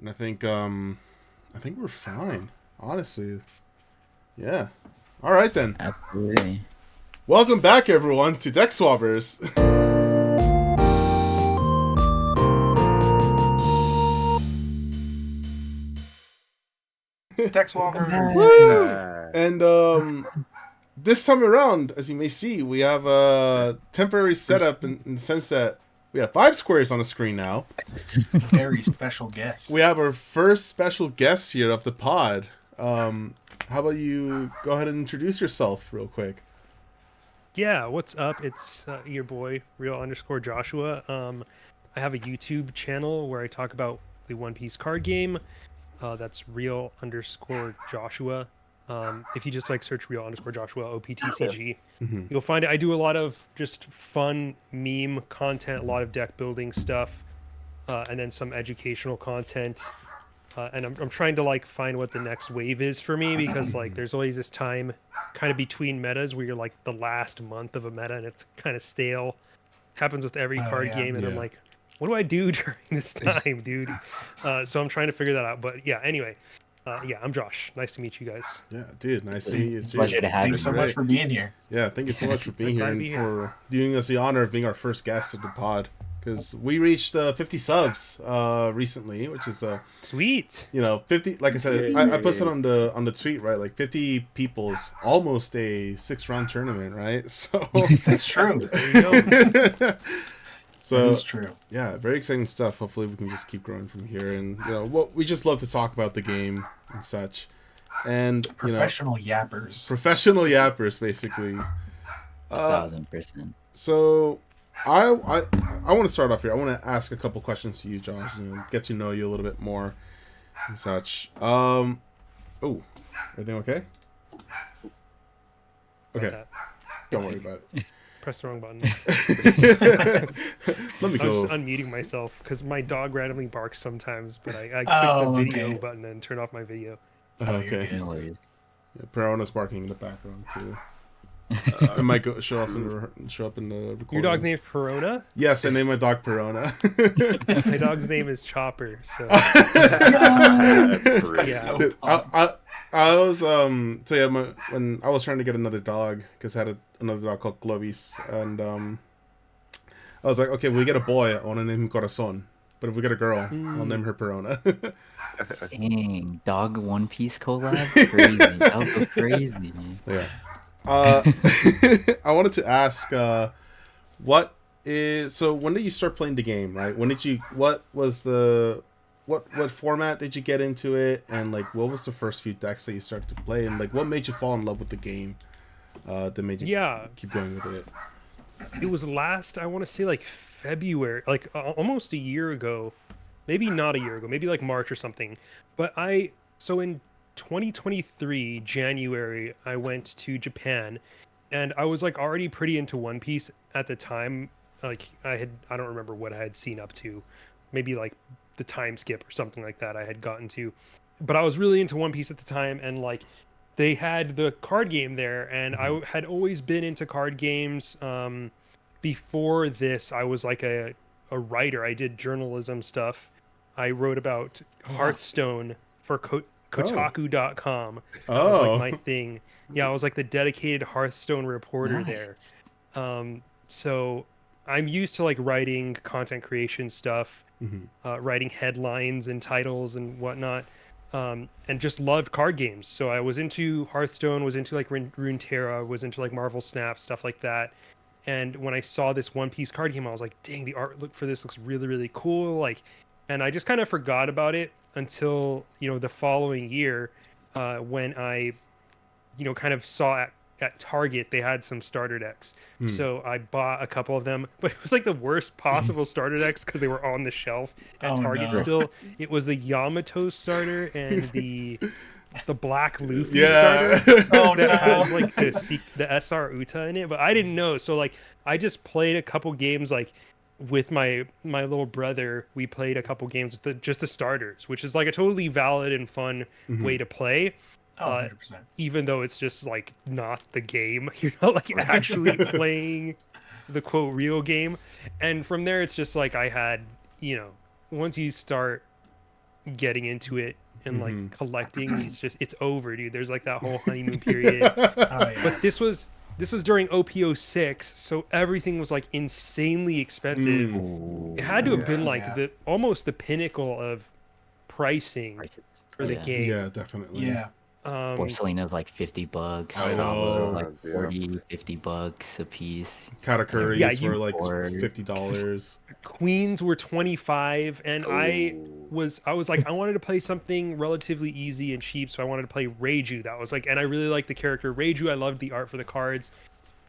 and I think we're fine. Honestly, yeah. All right then. Absolutely. Welcome back, everyone, to Deck Swabbers. Deck Swabbers. Woo! And this time around, as you may see, we have a temporary setup in the sense that we have 5 squares on the screen now. Very special guest. We have our first special guest here of the pod. How about you go ahead and introduce yourself real quick? Yeah, what's up? It's your boy, real_Joshua. I have a YouTube channel where I talk about the One Piece card game. That's real_Joshua. If you just search real_Joshua OPTCG, you'll find it. I do a lot of just fun meme content, a lot of deck building stuff, and then some educational content. And I'm trying to find what the next wave is for me, because there's always this time kind of between metas where you're the last month of a meta and it's kind of stale. Happens with every card game, and I'm like, what do I do during this time, dude? So I'm trying to figure that out. But yeah, anyway, I'm Josh. Nice to meet you guys. Yeah, dude, nice to meet you too. Pleasure to have you. Thanks so much for being here. Yeah, thank you so much for being here Glad to and be here. for doing us the honor of being our first guest of the pod. Because we reached 50 subs recently, which is Sweet. 50. Like I said, I posted on the tweet, right? 50 people's almost a 6-round tournament, right? So That's true. There you go. so That is true. yeah, very exciting stuff. Hopefully, we can just keep growing from here, and we just love to talk about the game and such, and Professional yappers. professional yappers, basically. 1000%. So I want to start off here. I want to ask a couple questions to you, Josh, and get to know you a little bit more and such. Oh, everything okay? Okay, That. don't worry about it. Press the wrong button. Let me I was go. just unmuting myself because my dog randomly barks sometimes, but I click Oh, the video okay. button and turn off my video. Okay. No worries. Yeah, Perona's barking in the background too. It might show up in the recording. Your dog's name is Perona? Yes, I named my dog Perona. My dog's name is Chopper, so That's great. yeah. Dude, I was so yeah, when I was trying to get another dog because I had another dog called Globis, and I was like, okay, if we get a boy, I want to name him Corazon, but if we get a girl, I'll name her Perona. Dang, dog One Piece collab? Crazy. That would go crazy. Yeah. I wanted to ask, when did you start playing the game, right? What format did you get into it, and what was the first few decks that you started to play, and what made you fall in love with the game, that made you keep going with it? It was I want to say February, almost a year ago, maybe not a year ago, maybe March or something. But so in 2023 January, I went to Japan, and I was already pretty into One Piece at the time. I don't remember what I had seen up to, maybe the time skip or something like that I had gotten to, but I was really into One Piece at the time, and they had the card game there, and I had always been into card games. Before this, I was a writer. I did journalism stuff. I wrote about Hearthstone for Kotaku.com. That was my thing. Yeah, I was the dedicated Hearthstone reporter there. So I'm used to writing content creation stuff, writing headlines and titles and whatnot, and just loved card games. So I was into Hearthstone, was into Runeterra, was into Marvel Snap, stuff like that. And when I saw this One Piece card game, I was like, dang, the art for this looks really, really cool. And I just kind of forgot about it until, the following year, when I, kind of saw at Target, they had some starter decks. So I bought a couple of them, but it was the worst possible starter decks because they were on the shelf at Target still. It was the Yamato starter and the Black Luffy starter that has the SR Uta in it, but I didn't know. So I just played a couple games with my little brother. We played a couple games with just the starters, which is a totally valid and fun way to play. 100%. Even though it's just not the game. You're not actually playing the quote real game. And from there it's just I had, once you start getting into it and like Mhm. collecting, it's over, dude. There's like that whole honeymoon period. Oh yeah. But this was during OPO6, so everything was like insanely expensive. Mm. It had to have been Yeah. like the almost the pinnacle of pricing Prices. for the Yeah. game. Yeah, definitely. Yeah. Borsalino's like $50. I know. Like 40, $50 a piece. Katakuri's Yeah, you- were like Or- $50. Queens were 25, and I Ooh. was like, I wanted to play something relatively easy and cheap, so I wanted to play Reiju. That was like, and I really liked the character Reiju. I loved the art for the cards,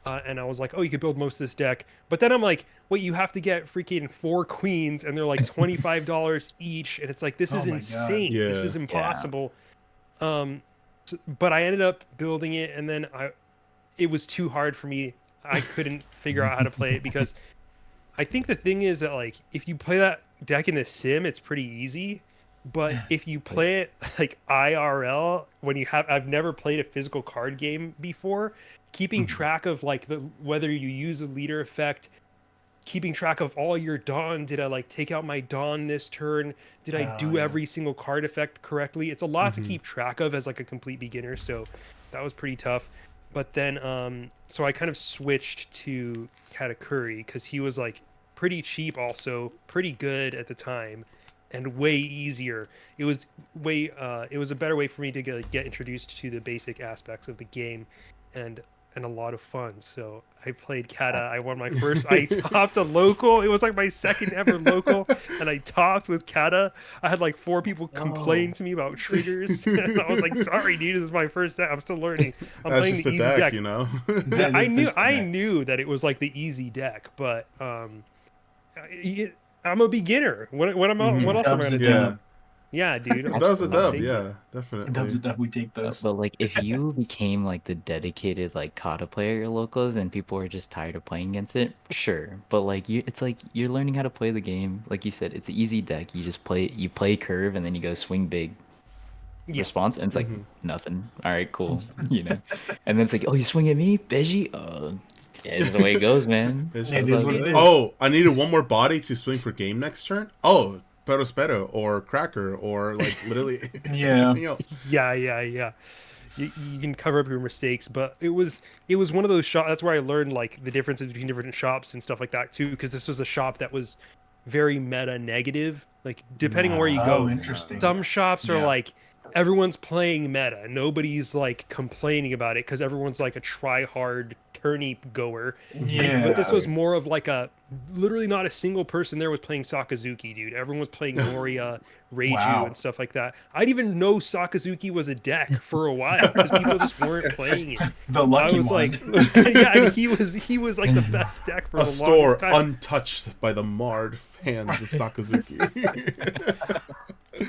and I was like, oh, you could build most of this deck. But then I'm like, wait, you have to get freaking 4 queens, and they're like $25 each, and it's like, this Oh is my God. insane. This Yeah. is impossible. But I ended up building it, and then it was too hard for me. I couldn't figure out how to play it because I think the thing is that like if you play that deck in the sim, it's pretty easy. But if you play it like IRL, I've never played a physical card game before, keeping track of like whether you use a leader effect, keeping track of all your Dawn. Did I like take out my Dawn this turn? Did I Oh, do yeah. every single card effect correctly? It's a lot to keep track of as like a complete beginner, so that was pretty tough. But then so I kind of switched to Katakuri because he was like pretty cheap, also pretty good at the time, and way easier. It was a better way for me to get introduced to the basic aspects of the game, and a lot of fun. So I played Kata. I won my first. I topped a local. It was like my second ever local, and I topped with Kata. I had like 4 people complain to me about triggers. And I was like, "Sorry, dude, this is my first deck. I'm still learning. I'm That's playing just the a easy deck, deck." you know? That I is knew this deck. that it was like the easy deck, but I'm a beginner. What else am I Dubs gonna a do? Yeah. dub. Yeah, dude. That was a I'll dub, take it. yeah, Dubs a definitely. dub. We take those. But like, if you became like the dedicated like kata player at your locals, and people were just tired of playing against it, sure. But like, it's like you're learning how to play the game. Like you said, it's an easy deck. You just play curve, and then you go swing big. Yeah. Response, and it's like nothing. All right, cool. You know, and then it's like, oh, you swing at me, Beji. Yeah, it's the way it goes, man. It's It just is like, what it is. oh, I needed one more body to swing for game next turn? Oh, Pero or Cracker or like literally Yeah. anything else. Yeah. You can cover up your mistakes, but it was one of those shops. That's where I learned like the differences between different shops and stuff like that too. Because this was a shop that was very meta negative. Like depending on where you Oh, go, interesting. some shops are Yeah. like everyone's playing meta. Nobody's like complaining about it because everyone's like a try hard tourney goer. Yeah. But this was more of like literally not a single person there was playing Sakazuki, dude. Everyone was playing Moria, Reiju, Wow. and stuff like that. I didn't even know Sakazuki was a deck for a while because people just weren't playing it. The lucky I was one. like, yeah, and he was like the best deck for A the store longest time. untouched by the marred fans of Sakazuki.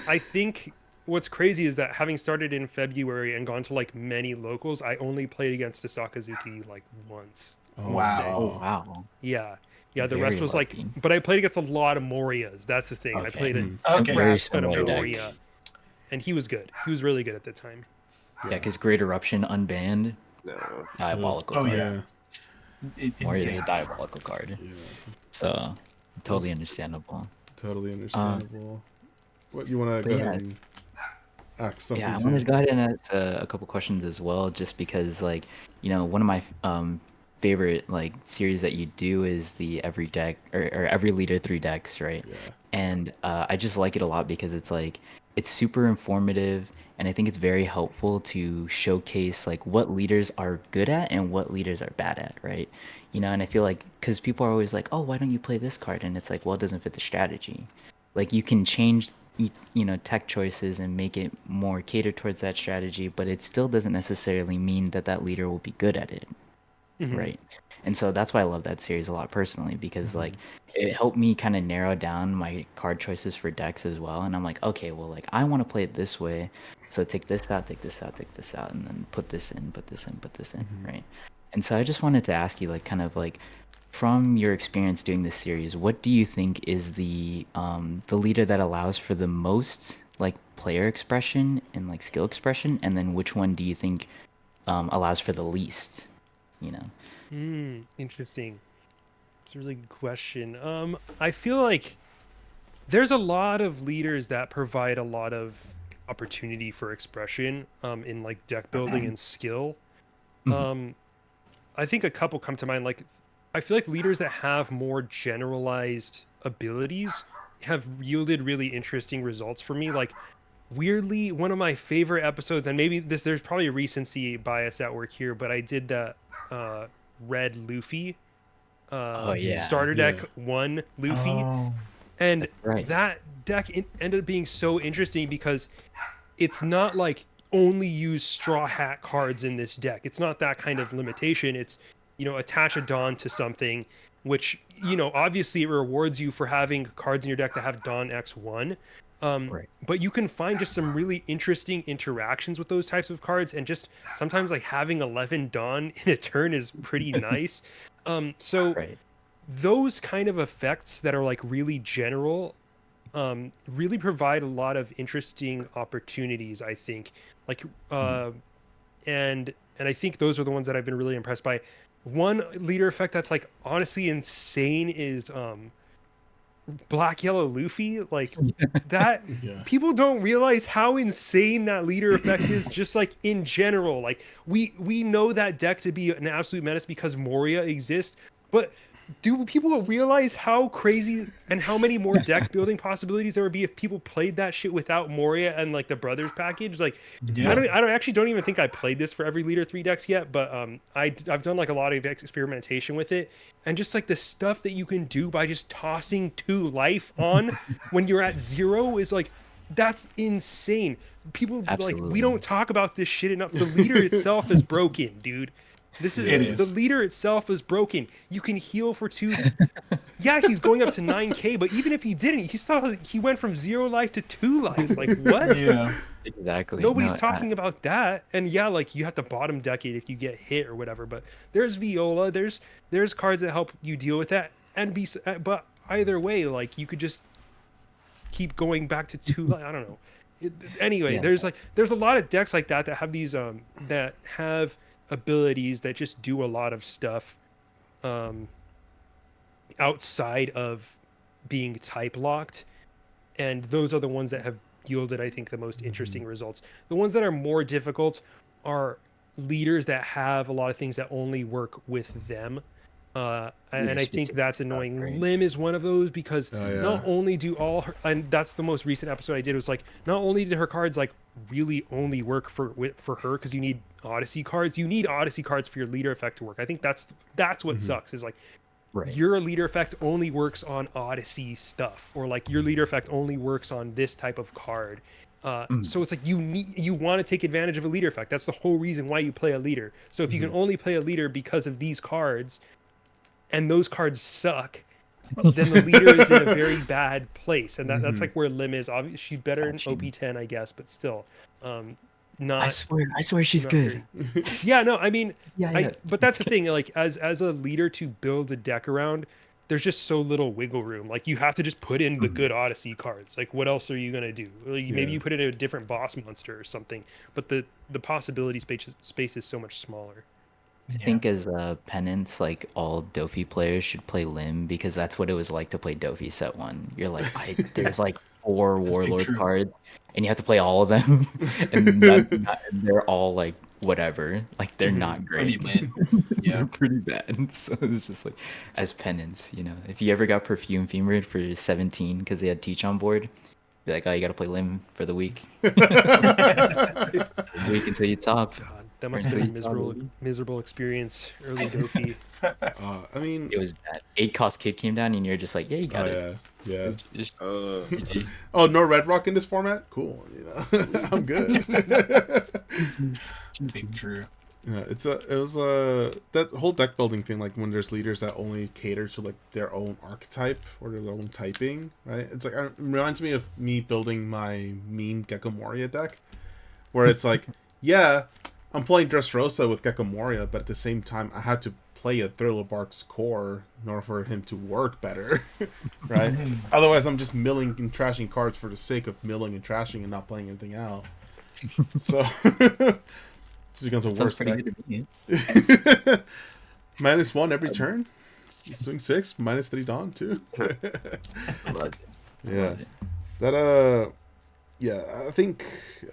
I think what's crazy is that having started in February and gone to like many locals, I only played against a Sakazuki like once. Wow. Oh wow. Yeah. The Very rest was lucky. like, but I played against a lot of Morias. That's the thing. I Okay. played a Okay. Very crap ton of similar deck. Moria, and he was good. He was really good at the time. Yeah, because Great Eruption unbanned, No. diabolical. Oh, card. yeah. Moria is Insane. a diabolical card. Yeah, So totally understandable. totally understandable. What you want to but go yeah. ahead and ask something Yeah, I to? wanted to go ahead and ask a couple questions as well, just because, like, you know, one of my favorite like series that you do is the every deck or every leader 3 decks, right? Yeah. And I just like it a lot because it's like it's super informative, and I think it's very helpful to showcase like what leaders are good at and what leaders are bad at, right? You know, and I feel like because people are always like, oh, why don't you play this card? And it's like, well, it doesn't fit the strategy. Like you can change you know tech choices and make it more catered towards that strategy, but it still doesn't necessarily mean that that leader will be good at it, right? And so that's why I love that series a lot personally, because like it helped me kind of narrow down my card choices for decks as well. And I'm like, okay, well, like I want to play it this way, so take this out, take this out, take this out, and then put this in, put this in, put this in, right? And so I just wanted to ask you, like, kind of like from your experience doing this series, what do you think is the leader that allows for the most like player expression and like skill expression, and then which one do you think allows for the least? You know. Interesting. It's a really good question. I feel like there's a lot of leaders that provide a lot of opportunity for expression in like deck building and skill. Mhm. I think a couple come to mind. Like, I feel like leaders that have more generalized abilities have yielded really interesting results for me. Like, weirdly, one of my favorite episodes, and maybe there's probably a recency bias at work here, but I did that red Luffy Oh yeah, starter deck Yeah. one Luffy, Oh, and that's right. that deck ended up being so interesting because it's not like only use straw hat cards in this deck. It's not that kind of limitation. It's, attach a Dawn to something, which, obviously it rewards you for having cards in your deck that have Dawn X1. Right. But you can find just some really interesting interactions with those types of cards, and just sometimes like having 11 Dawn in a turn is pretty nice. So Right. those kind of effects that are like really general really provide a lot of interesting opportunities, I think. Like, and I think those are the ones that I've been really impressed by. One leader effect that's like honestly insane is Black Yellow Luffy. Like that, Yeah. people don't realize how insane that leader effect is. Just like in general, like we know that deck to be an absolute menace because Moria exists, but do people realize how crazy and how many more deck building possibilities there would be if people played that shit without Moria and like the Brothers package? Like, yeah. I don't actually don't even think I played this for every Leader 3 decks yet, but I've done like a lot of experimentation with it, and just like the stuff that you can do by just tossing 2 life on when you're at 0 is like, that's insane. People like, we Absolutely. don't talk about this shit enough. The leader itself is broken, dude. This is It the is. leader itself is broken. You can heal for 2. Yeah, he's going up to 9k, but even if he didn't, he went from 0 life to 2 life. Like, what? Yeah. Exactly. Nobody's No, talking about that. And yeah, like, you have to bottom deck it if you get hit or whatever, but there's Viola, there's cards that help you deal with that, and but either way, like, you could just keep going back to 2 life. I don't know. Anyway, Yeah. there's a lot of decks like that have these that have abilities that just do a lot of stuff outside of being type locked, and those are the ones that have yielded, I think, the most interesting results. The ones that are more difficult are leaders that have a lot of things that only work with them, and I think specific that's stuff, annoying. right? Lim is one of those because Oh, yeah. not only do all her, and that's the most recent episode I did, was like, not only did her cards like really only work for her, because you need Odyssey cards. You need Odyssey cards for your leader effect to work. I think that's what sucks, is like, Right. your leader effect only works on Odyssey stuff, or like your leader effect only works on this type of card. So it's like you want to take advantage of a leader effect. That's the whole reason why you play a leader. So if you can only play a leader because of these cards, and those cards suck, then the leader is in a very bad place, and that's like where Lim is. Obviously, she's better in Gotcha. OP10, I guess, but still, I swear she's not good. very- Yeah, no, I mean, Yeah. but that's the thing. Like, as a leader to build a deck around, there's just so little wiggle room. Like, you have to just put in the good Odyssey cards. Like, what else are you gonna do? Like, maybe Yeah. you put in a different boss monster or something. But the possibility space is so much smaller. I think as penance, like all Dofi players should play Lim, because that's what it was like to play Dofi set 1. You're like, there's like 4 big warlord true. cards, and you have to play all of them, and they're all like whatever, like they're not Pretty great. lit. Yeah. They're pretty bad. So it's just like, as penance, if you ever got Perfume Femur for 17 because they had Teach on board, be like, oh, you got to play Lim for the week. Week until you top. God, that must have been a miserable experiance early Dofi. I mean, It was bad. 8 cost kid came down, and you're just like, yeah, you got it. yeah. Just- GG. Oh, no Red Rock in this format? Cool. I'm good. Big true. Yeah, that whole deck building thing, like when there's leaders that only cater to like their own archetype or their own typing, right? It's like, it reminds me of me building my mean Gecko Moria deck, where it's like, yeah, I'm playing Dressrosa with Gecko Moria, but at the same time, I had to play a Thriller Bark's core in order for him to work better, right? Otherwise, I'm just milling and trashing cards for the sake of milling and trashing and not playing anything out. So. It becomes a Sounds worse pretty deck. good to me. -1 every turn. Swing 6, -3 Dawn too. I Yeah. love it. That yeah, I think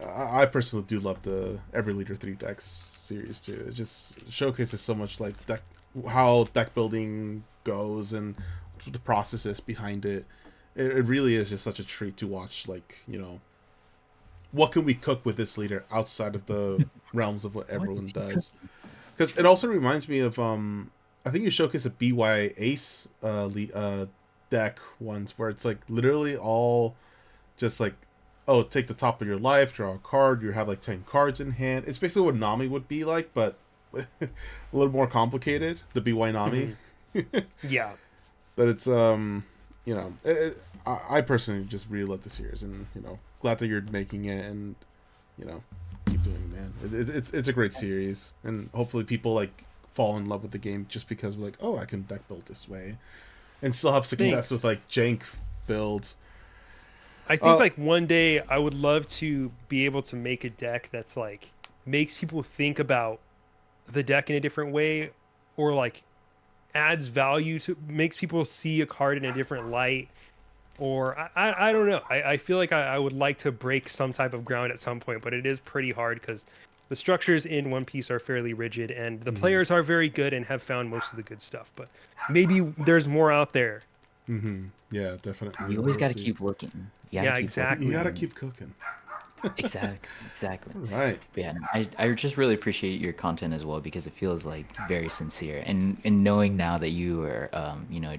I personally do love the Every Leader 3 decks series too. It just showcases so much like deck, how deck building goes and what the process is behind it. It really is just such a treat to watch. Like, you know, what can we cook with this leader outside of the realms of what everyone is he does? Because it also reminds me of I think you showcased a BY Ace deck once where it's like literally all just like, oh, take the top of your life, draw a card, you have like 10 cards in hand. It's basically what Nami would be like, but a little more complicated, the BY Nami. Yeah. But it's you know, I personally just really love the series, and you know, glad that you're making it, and you know, keep doing it, man. It's a great series, and hopefully people like fall in love with the game just because we're like, oh, I can deck build this way, and still have success Thanks. with like jank builds. I think like one day I would love to be able to make a deck that's like makes people think about the deck in a different way, or like adds value to, makes people see a card in a different light, or I don't know. I feel like I would like to break some type of ground at some point, but it is pretty hard because the structures in One Piece are fairly rigid, and the players are very good and have found most of the good stuff. But maybe there's more out there. Yeah, definitely. You always We'll got to see. keep looking. You Yeah, gotta keep exactly. You gotta keep cooking. Exactly. Right. But yeah, I just really appreciate your content as well because it feels like very sincere. And knowing now that you are, you know,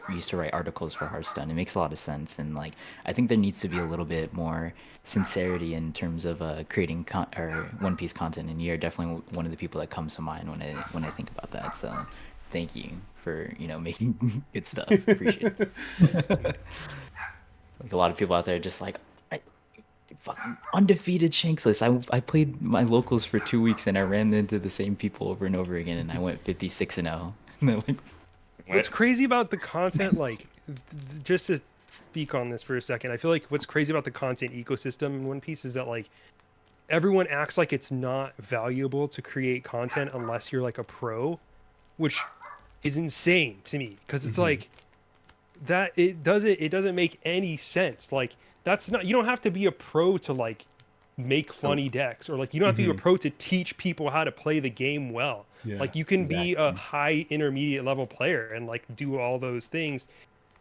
used to write articles for Hearthstone, it makes a lot of sense. And like, I think there needs to be a little bit more sincerity in terms of creating or One Piece content. And you're definitely one of the people that comes to mind when I think about that. So, thank you for making good stuff. Appreciate it. Like a lot of people out there just like, fucking undefeated Shankless. I played my locals for 2 weeks and I ran into the same people over and over again and I went 56-0. And they're like, What's crazy about the content, like, just to speak on this for a second, I feel like what's crazy about the content ecosystem in One Piece is that like everyone acts like it's not valuable to create content unless you're like a pro, which is insane to me because it's like that it doesn't make any sense. Like that's not, you don't have to be a pro to like make funny decks, or like you don't have to be a pro to teach people how to play the game well. Yeah, Like you can be a exactly. high intermediate level player and like do all those things.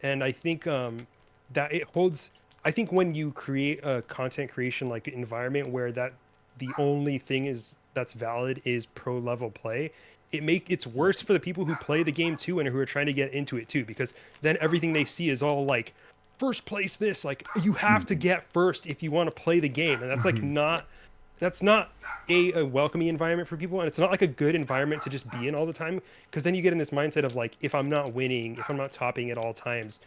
And I think that it holds, I think when you create a content creation like environment where that the only thing is that's valid is pro level play, it's worse for the people who play the game too and who are trying to get into it too, because then everything they see is all like first place this, like you have to get first if you want to play the game, and that's like not, that's not a welcoming environment for people, and it's not like a good environment to just be in all the time, because then you get in this mindset of like, if I'm not winning, if I'm not topping at all times,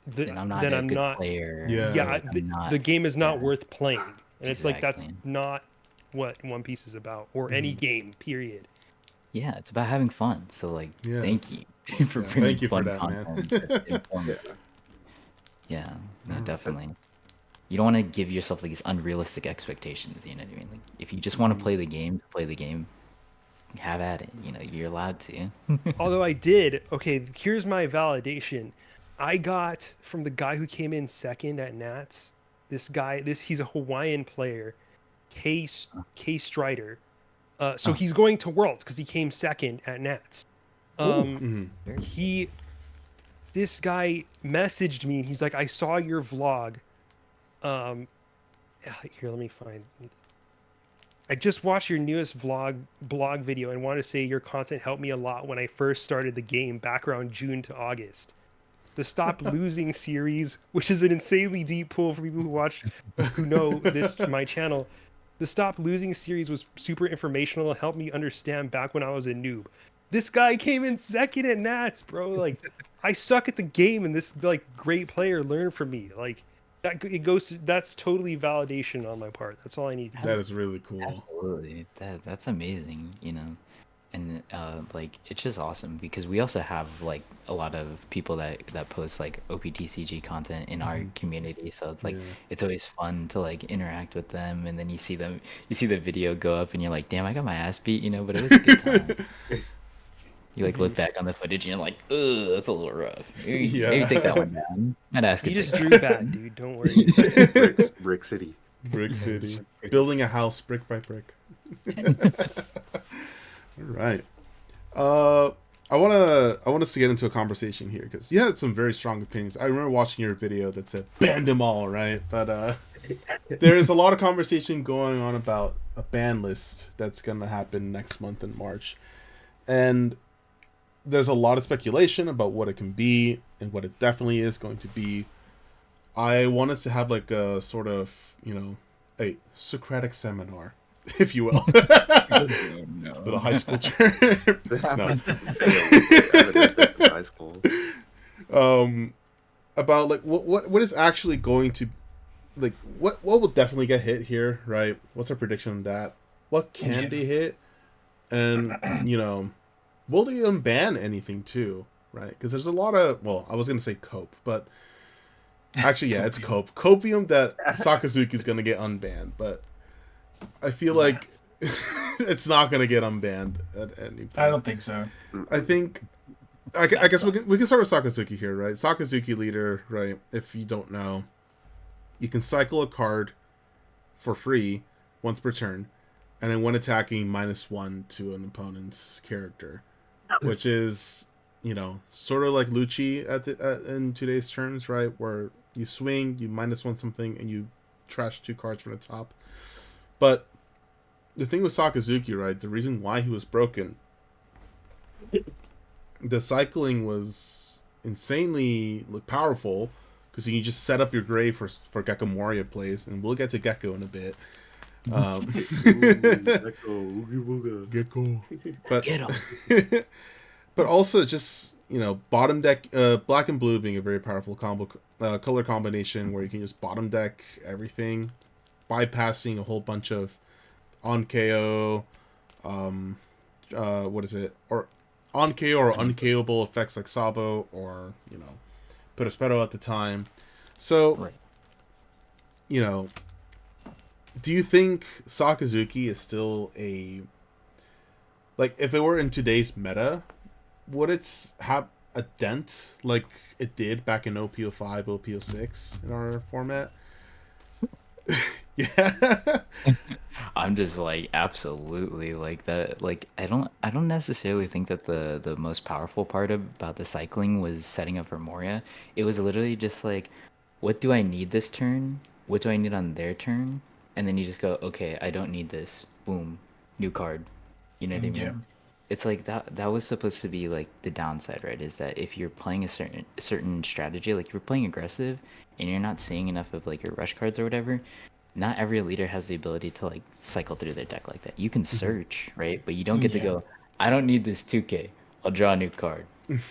then I'm not then a I'm good not, player. Yeah. like, I'm not, the game is not yeah, worth playing, and it's like that's exactly. not what One Piece is about, or any game period. Yeah, it's about having fun. So like, Yeah. thank you for Yeah, bringing thank you for fun that, content. man. That's informative. Yeah, definitely. You don't want to give yourself like these unrealistic expectations. You know what I mean? Like, if you just want to play the game, have at it. You're allowed to. Although okay, here's my validation. I got from the guy who came in second at Nats. This guy, he's a Hawaiian player, K Strider. So he's going to Worlds because he came second at Nats. This guy messaged me and he's like, I saw your vlog. Here, let me find. I just watched your newest blog video and want to say your content helped me a lot when I first started the game back around June to August. The Stop Losing series, which is an insanely deep pool for people who know this my channel. The Stop Losing series was super informational and helped me understand back when I was a noob. This guy came in second at Nats, bro. Like, I suck at the game, and this like great player learned from me. Like, that's totally validation on my part. That's all I need. That is really cool. Absolutely. That's amazing. And like it's just awesome because we also have like a lot of people that post like OPTCG content in our community, so it's like it's always fun to like interact with them, and then you see the video go up and you're like, damn, I got my ass beat, but it was a good time. You like look back on the footage and you're like, ugh, that's a little rough. Maybe Yeah. take that one down. I'd ask He it to just take drew that bad, down. dude. Don't worry. Brick City. Brick City. Building a house brick by brick. All right. I want us to get into a conversation here because you had some very strong opinions. I remember watching your video that said ban them all, right? But there's a lot of conversation going on about a ban list that's gonna happen next month in March, and there's a lot of speculation about what it can be and what it definitely is going to be. I want us to have like a sort of, a Socratic seminar, if you will. No. Little high school term. No. Evidence that's in high school. About like what is actually going to, like, what will definitely get hit here, right? What's our prediction on that? What can they hit? And will they unban anything too, right? Because there's a lot of, well, I was gonna say cope, but actually, yeah, it's cope. Copium that Sakazuki is gonna get unbanned, but I feel like it's not gonna get unbanned at any point. I don't think so. I think, I guess we can start with Sakazuki here, right? Sakazuki leader, right? If you don't know, you can cycle a card for free once per turn, and then when attacking, -1 to an opponent's character, which is, sort of like Lucci in today's terms, right? Where you swing, you -1 something, and you trash 2 cards from the top. But the thing with Sakazuki, right? The reason why he was broken, the cycling was insanely powerful because you can just set up your grave for Gecko Moria plays, and we'll get to Gecko in a bit. Gecko. But Get him. but also just bottom deck, black and blue being a very powerful color combination where you can just bottom deck everything, bypassing a whole bunch of on KO, what is it, or on KO or unKOable effects like Sabo or Perospero at the time. So, Right. Do you think Sakazuki is still if it were in today's meta, would it have a dent like it did back in OPO5, OPO6 in our format? Yeah. I'm just like absolutely like that. Like I don't necessarily think that the most powerful part about the cycling was setting up for Moria. It was literally just like, what do I need this turn? What do I need on their turn? And then you just go, okay, I don't need this. Boom, new card. You know what I mean? Yeah. It's like that was supposed to be like the downside, right? Is that if you're playing a certain strategy, like if you're playing aggressive and you're not seeing enough of like your rush cards or whatever, not every leader has the ability to like cycle through their deck like that. You can search, right? But you don't get to go, I don't need this 2K. I'll draw a new card.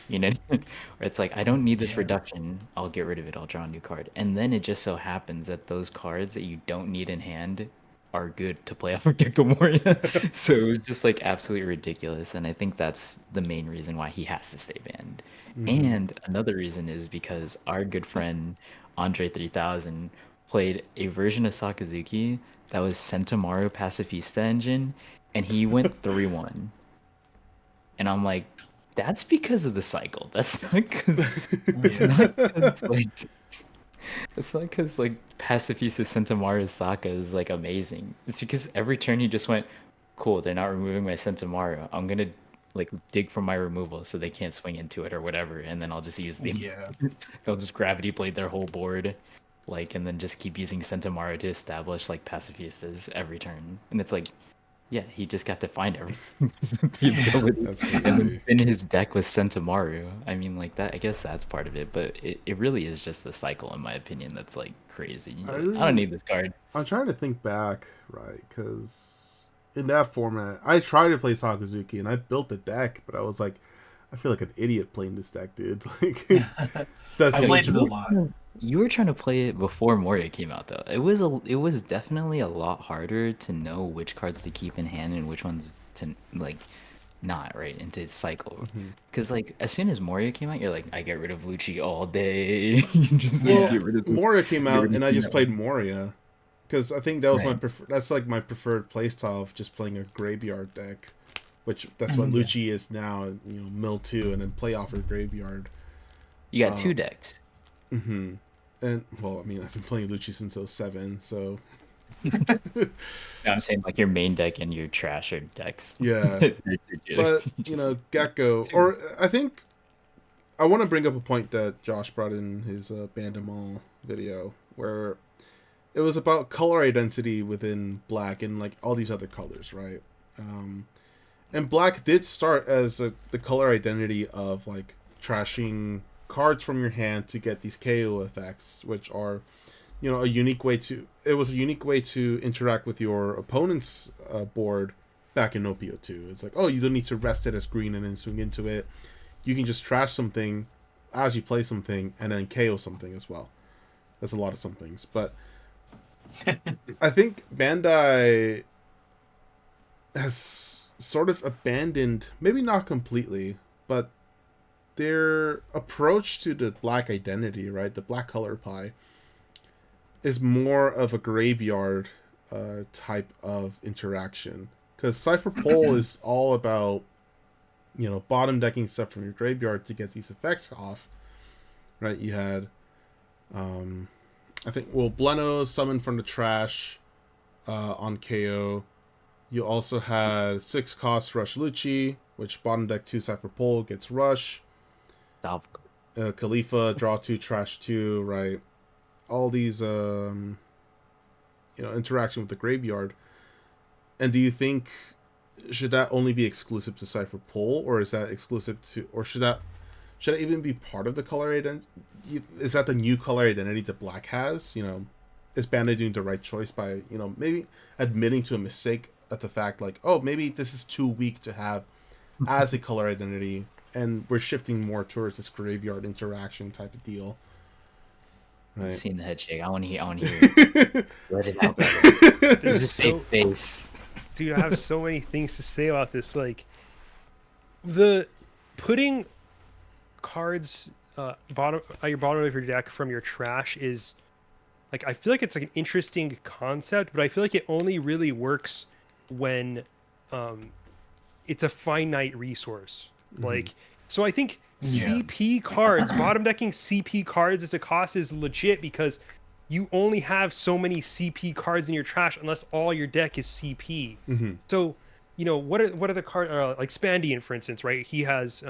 You know? Or it's like, I don't need this reduction. I'll get rid of it. I'll draw a new card. And then it just so happens that those cards that you don't need in hand are good to play off of Gecko Moria. So it was just like absolutely ridiculous. And I think that's the main reason why he has to stay banned. And another reason is because our good friend Andre 3000 played a version of Sakazuki that was Sentamaru Pacifista engine, and he went 3-1. And I'm like, that's because of the cycle. That's not because it's not because like it's not because like Pacifista Sentamaru Saka is like amazing. It's because every turn he just went, cool, they're not removing my Sentamaru. I'm gonna like dig from my removal so they can't swing into it or whatever, and then I'll just use the they'll just gravity blade their whole board. Like, and then just keep using Sentamaru to establish like pacifistas every turn. And it's like, yeah, he just got to find everything. The ability. That's And crazy. then in his deck with Sentamaru. I mean, like that, I guess that's part of it, but it really is just the cycle, in my opinion, that's like crazy. You're like, I don't need this card. I'm trying to think back, right? Because in that format, I tried to play Sakazuki and I built a deck, but I was like, I feel like an idiot playing this deck, dude. Like, says I played it a lot. You were trying to play it before Moria came out, though. It was definitely a lot harder to know which cards to keep in hand and which ones to like not, right, and to cycle. Because like as soon as Moria came out, you're like, I get rid of Lucci all day. You just like, get rid of this. Moria came get out rid of and I just Tino. played Moria because I think that was Right. that's like my preferred playstyle of just playing a graveyard deck which that's what Yeah. Lucci is now. You know, mill 2 and then play off her graveyard. You got 2 decks. Mm-hmm. And well, I mean, I've been playing Lucci since 07, so I'm saying like your main deck and your trasher decks. yeah. They're two But decks. you know, Gecko, or I think I want to bring up a point that Josh brought in his Band 'em All video, where it was about color identity within Black and like all these other colors, right? And Black did start as the color identity of like trashing cards from your hand to get these KO effects, which are, you know, a unique way to. It was a unique way to interact with your opponent's board back in OPO2. It's like, oh, you don't need to rest it as green and then swing into it. You can just trash something as you play something and then KO something as well. That's a lot of somethings, but I think Bandai has sort of abandoned, maybe not completely, but their approach to the Black identity, right? The Black color pie is more of a graveyard type of interaction. Because Cypher Pole is all about, you know, bottom decking stuff from your graveyard to get these effects off, right? You had, I think, well, Bleno summoned from the trash on KO. You also had 6 cost Rush Lucci, which bottom deck 2 Cypher Pole gets Rush. Stop. Khalifa, draw 2, trash 2, right? All these, you know, interaction with the graveyard. And do you think, should that only be exclusive to Cypher Pole, or is that exclusive to, or should it even be part of the color identity? Is that the new color identity that Black has? You know, is Bandai doing the right choice by, you know, maybe admitting to a mistake at the fact, like, oh, maybe this is too weak to have as a color identity, and we're shifting more towards this graveyard interaction type of deal. I've Right. seen the head shake. I want to hear it. Let it out. This This is is so, fake face. dude, I have so many things to say about this. Like, the putting cards bottom at your bottom of your deck from your trash is, like, I feel like it's like an interesting concept, but I feel like it only really works when it's a finite resource. Like, so I think Yeah. CP cards, bottom decking CP cards as a cost is legit because you only have so many CP cards in your trash unless all your deck is CP. Mm-hmm. So, you know, what are the cards like Spandian, for instance, right? He has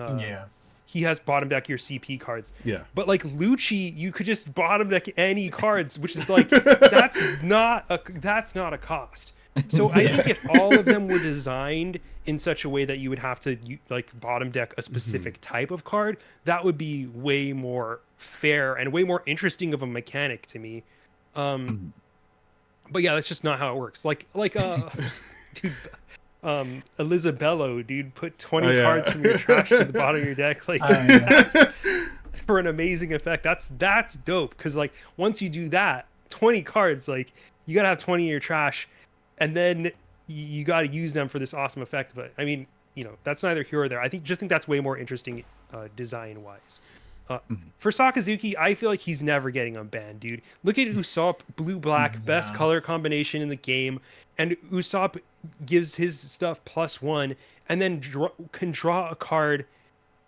he has bottom deck your CP cards. Yeah. But like Lucci, you could just bottom deck any cards, which is like that's not a cost. So I think if all of them were designed in such a way that you would have to like bottom deck a specific type of card, that would be way more fair and way more interesting of a mechanic to me. But yeah, that's just not how it works. Like dude, Elizabello, dude, put 20 cards from your trash to the bottom of your deck, like that's, for an amazing effect. That's dope, because like once you do that, 20 cards, like you gotta have 20 in your trash, and then you got to use them for this awesome effect. But I mean, you know, that's neither here or there. I think that's way more interesting design wise. For Sakazuki, I feel like he's never getting unbanned, dude. Look at Usopp, blue-black, best color combination in the game, and Usopp gives his stuff +1, and then can draw a card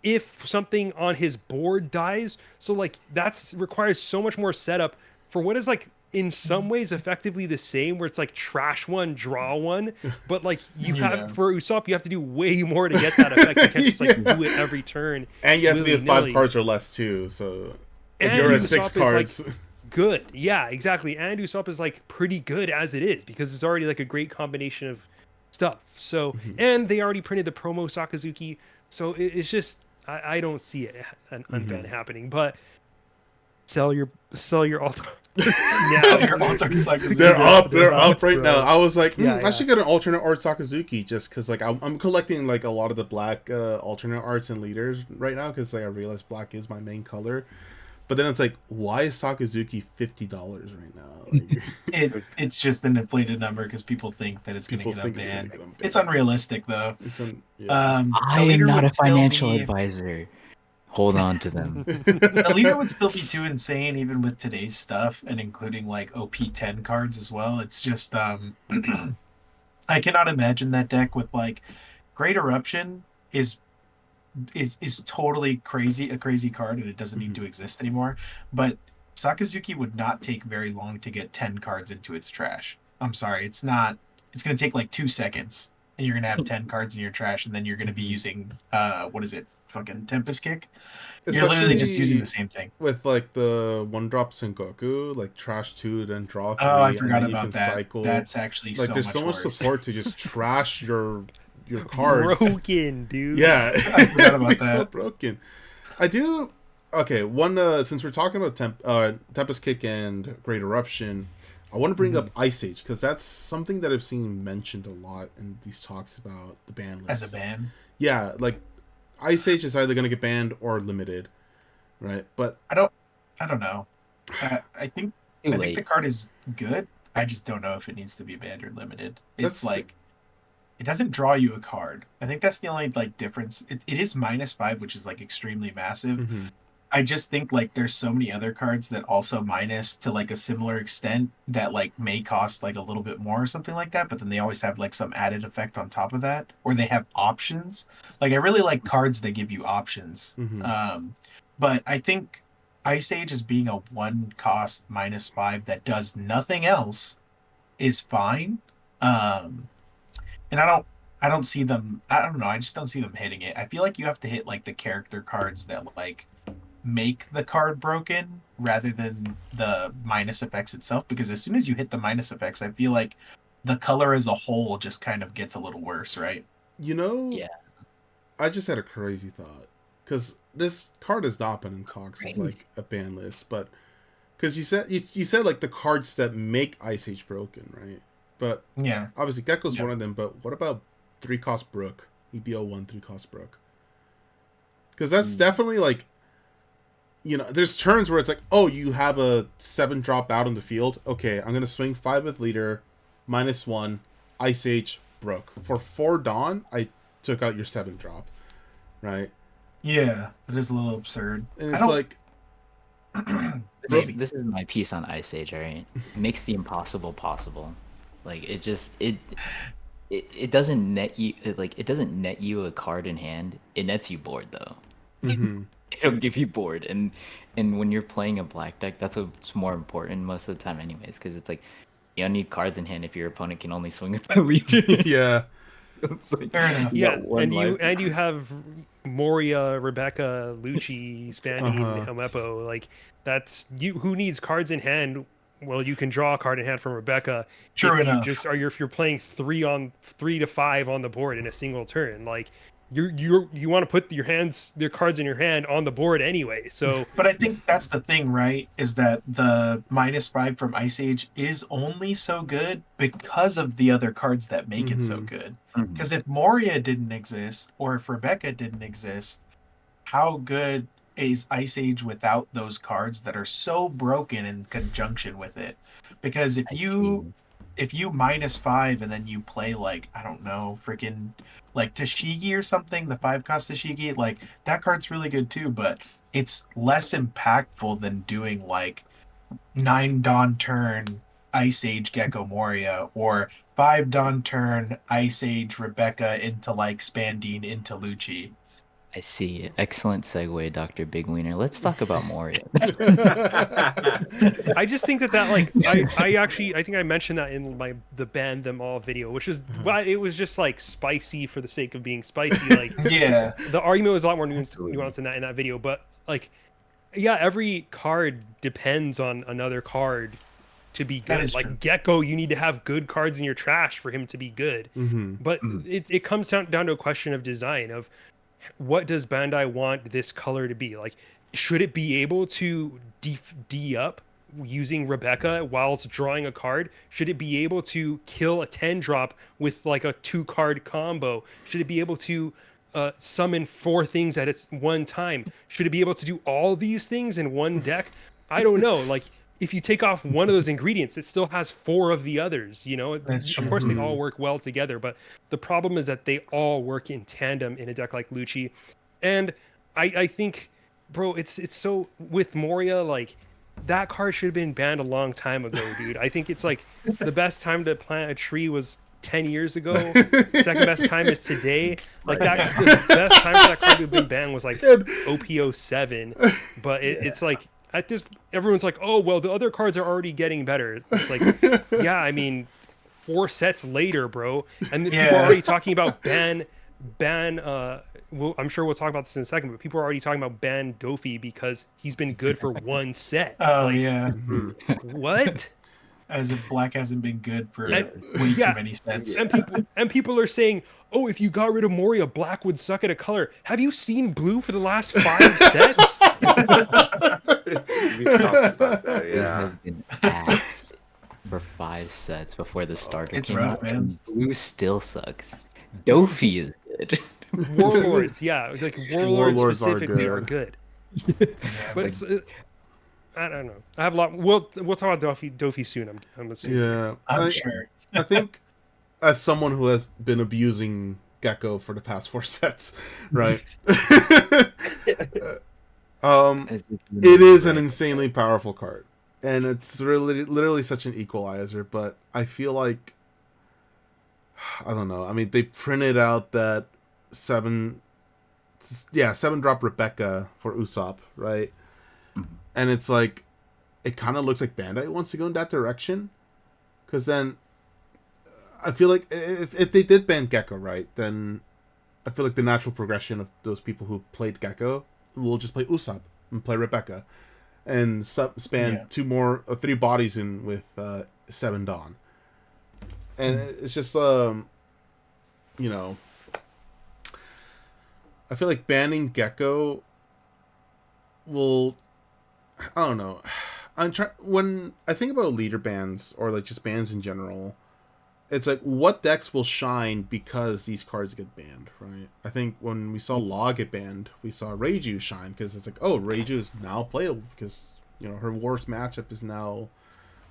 if something on his board dies. So like that's requires so much more setup for what is like in some ways effectively the same, where it's like trash 1, draw 1, but like you have for Usopp, you have to do way more to get that effect. You can't just like do it every turn. And you have to be at 5 cards or less too. So if And you're at Usopp 6 is, cards, like, good, yeah, exactly. And Usopp is like pretty good as it is because it's already like a great combination of stuff. So and they already printed the promo Sakazuki, so it's just I don't see it an unban happening. But sell your alt. Now your alternate Sakazuki. they're up right bro. now. I was like, Yeah, I should get an alternate art Sakazuki just because like I'm collecting like a lot of the Black alternate arts and leaders right now because like I realized Black is my main color. But then it's like, why is Sakazuki $50 right now? Like, It's just an inflated number because people think that it's going to People get think it's gonna unbanned. get unbanned. It's unrealistic though. yeah. I The am leader not would a still financial be- advisor. Hold on to them. The leader would still be too insane even with today's stuff and including like OP10 cards as well. It's just I cannot imagine that deck with like Great Eruption is totally crazy, a crazy card, and it doesn't need to exist anymore. But Sakazuki would not take very long to get 10 cards into its trash. I'm sorry, it's not. It's gonna take like 2 seconds, and you're gonna have 10 cards in your trash, and then you're gonna be using what is it? Fucking Tempest Kick. You're literally just using the same thing. With like the 1-drop Sengoku, like trash 2, then draw 3, Oh, I and forgot then you about can that. cycle. That's actually like so there's much so much worse. support to just trash your cards. Broken, dude. Yeah, I forgot about it's so that. broken. I do. Okay, since we're talking about Tempest Kick and Great Eruption, I want to bring up Ice Age because that's something that I've seen mentioned a lot in these talks about the ban list. As a ban. Yeah, like Ice Age is either going to get banned or limited, right? But I don't know. I think Too I think late. the card is good. I just don't know if it needs to be banned or limited. It's That's like it doesn't draw you a card. I think that's the only like difference. It is -5, which is like extremely massive. Mhm. I just think like there's so many other cards that also minus to like a similar extent that like may cost like a little bit more or something like that, but then they always have like some added effect on top of that, or they have options. Like I really like cards that give you options. Mhm. But I think Ice Age as being a 1 cost -5 that does nothing else is fine. And I don't see them. I don't know. I just don't see them hitting it. I feel like you have to hit like the character cards that like make the card broken rather than the minus effects itself. Because as soon as you hit the minus effects, I feel like the color as a whole just kind of gets a little worse, right? You know, Yeah. I just had a crazy thought because this card has not been in talks of like a ban list, but because you said like the cards that make Ice Age broken, right? But Yeah. obviously Gecko's Yeah. one of them. But what about 3-cost Brook? EBO1 3-cost Brook? Because that's definitely like, there's turns where it's like, oh, you have a 7-drop out on the field. Okay, I'm gonna swing 5 with leader, -1, Ice Age, Brook. For 4 Dawn, I took out your 7-drop, right? Yeah. It is a little absurd. And I it's don't. like, This is my piece on Ice Age, right? It makes the impossible possible. Like it doesn't net you it doesn't net you a card in hand. It nets you board though. mhm. It'll give you board, and when you're playing a black deck, that's what's more important most of the time, anyways, because it's like you don't need cards in hand if your opponent can only swing with the leader. Yeah. It's like, Fair enough. you Yeah, got one and life. you have Moria, Rebecca, Lucci, Spandy, Uh-huh. Helmeppo. Like that's you. Who needs cards in hand? Well, you can draw a card in hand from Rebecca. True if enough. if you're playing 3 to 5 on the board in a single turn, like you want to put your cards in your hand on the board anyway. So But I think that's the thing, right? Is that the -5 from Ice Age is only so good because of the other cards that make it so Mhm. good. Mhm. Because if Moria didn't exist, or if Rebecca didn't exist, how good is Ice Age without those cards that are so broken in conjunction with it? Because I see. if you -5 and then you play like, I don't know, freaking like Tashigi or something, the 5-cost Tashigi, like that card's really good too, but it's less impactful than doing like 9 Dawn turn Ice Age Gecko Moria, or 5 Dawn turn Ice Age Rebecca into like Spandine into Lucci. I see. Excellent segue, Dr. Big Wiener. Let's talk about Moria. I just think that like I think I mentioned that in the ban them all video, which is why it was just like spicy for the sake of being spicy. Like Yeah. the argument was a lot more Absolutely. nuanced in that video, but like yeah, every card depends on another card to be That good. is Like true. Gecko, you need to have good cards in your trash for him to be good. Mhm. But Mhm. it comes down to a question of design of what does Bandai want this color to be? Like, should it be able to D up using Rebecca whilst drawing a card? Should it be able to kill a 10-drop with like a 2-card combo? Should it be able to summon 4 things at its one time? Should it be able to do all these things in one deck? I don't know. Like, if you take off one of those ingredients, it still has 4 of the others. That's Of course, they true. all work well together, but the problem is that they all work in tandem in a deck like Lucci. And I think, bro, it's so with Moria, like that card should have been banned a long time ago, dude. I think it's like the best time to plant a tree was 10 years ago. Second best time is today. Like that, the best time for that card to have been banned was like OP07. But it's like at this, everyone's like, oh well, the other cards are already getting better. It's like, yeah, I mean, 4 sets later, bro, and people are already talking about ban. Well, I'm sure we'll talk about this in a second, but people are already talking about ban Dofi because he's been good for 1 set. Oh like, yeah, what? as if black hasn't been good for And- way yeah. too many sets. And people are saying, oh, if you got rid of Moria, black would suck at a color. Have you seen blue for the last 5 sets? We talked about that, It yeah. has been axed for 5 sets before the starter It's came rough, out. man. And blue still sucks. Dofi is good. Warlords, yeah, like warlords Warlords are specifically are good. Yeah, But it's, I don't know. I have a lot. We'll talk about Dofi soon. I'm assuming. Yeah, I'm sure. I think as someone who has been abusing Gecko for the past 4 sets, right? It's just It is an insanely powerful card, and it's really literally such an equalizer. But I feel like I don't know. I mean, they printed out that 7-drop Rebecca for Usopp, right? And it's like it kind of looks like Bandai wants to go in that direction, because then I feel like if they did ban Gecko, right, then I feel like the natural progression of those people who played Gecko will just play Usopp and play Rebecca, and span 3 bodies in with 7 Dawn, and it's just you know, I feel like banning Gecko will, I don't know. When I think about leader bans or like just bans in general, it's like what decks will shine because these cards get banned, right? I think when we saw Law get banned, we saw Reiju shine because it's like, oh, Reiju is now playable because, you know, her worst matchup is now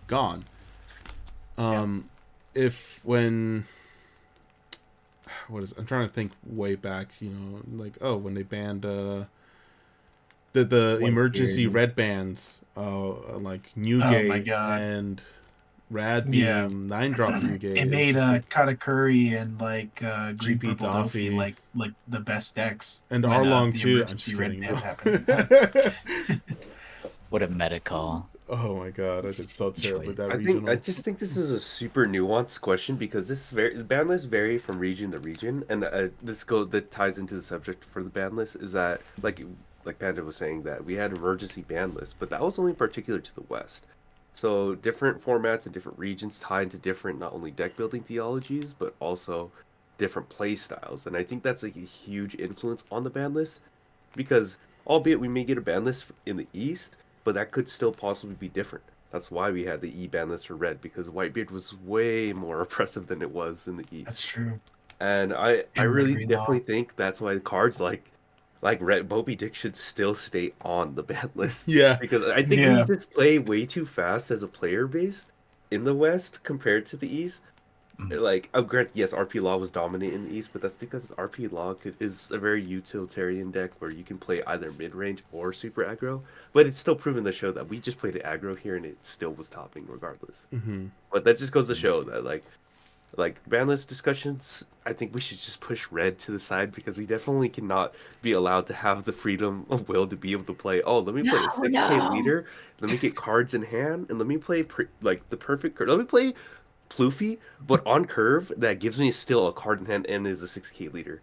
gone. If when I'm trying to think way back, you know, like, oh, when they banned the emergency red bands, like Newgate and Rad Beam, 9-drop Newgate. It made like, Katakuri and like Green GP Purple Doffy. Doffy like the best decks. And when, Arlong the too. I'm emergency just red kidding. ban happened. What a meta call. Oh my god, I did so terrible with that I regional. just think this is a super nuanced question because the ban lists vary from region to region, and that ties into the subject for the ban list is that like Panda was saying that we had emergency ban lists, but that was only particular to the West. So different formats and different regions tie into different not only deck building theologies but also different play styles, and I think that's like a huge influence on the ban list because albeit we may get a ban list in the East, but that could still possibly be different. That's why we had the E ban list for Red, because Whitebeard was way more oppressive than it was in the East. That's true. And I really Green definitely Law. think that's why cards like Red Moby Dick should still stay on the ban list. Yeah. Because I think we just play way too fast as a player base in the West compared to the East. Like, granted, yes, RP Law was dominant in the East, but that's because RP Law is a very utilitarian deck where you can play either mid-range or super aggro. But it's still proven to show that we just played it aggro here and it still was topping regardless. Mm-hmm. But that just goes to show that, like ban list discussions, I think we should just push Red to the side because we definitely cannot be allowed to have the freedom of will to be able to play. Oh, let me play a 6K leader. Let me get cards in hand, and let me play the perfect card. Let me play Ploofy, but on curve that gives me still a card in hand and is a 6K leader.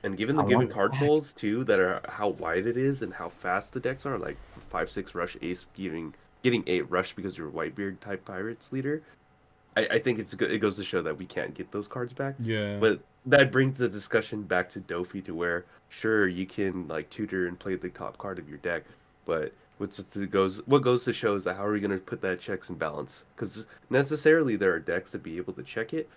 And given the given card pools too, that are how wide it is and how fast the decks are, like 5-6 rush ace getting 8 rush because you're a Whitebeard type pirates leader. I think it goes to show that we can't get those cards back. Yeah. But that brings the discussion back to Dofi to where sure you can like tutor and play the top card of your deck, but what goes to show is that how are we going to put that checks and balance? Because necessarily there are decks that be able to check it,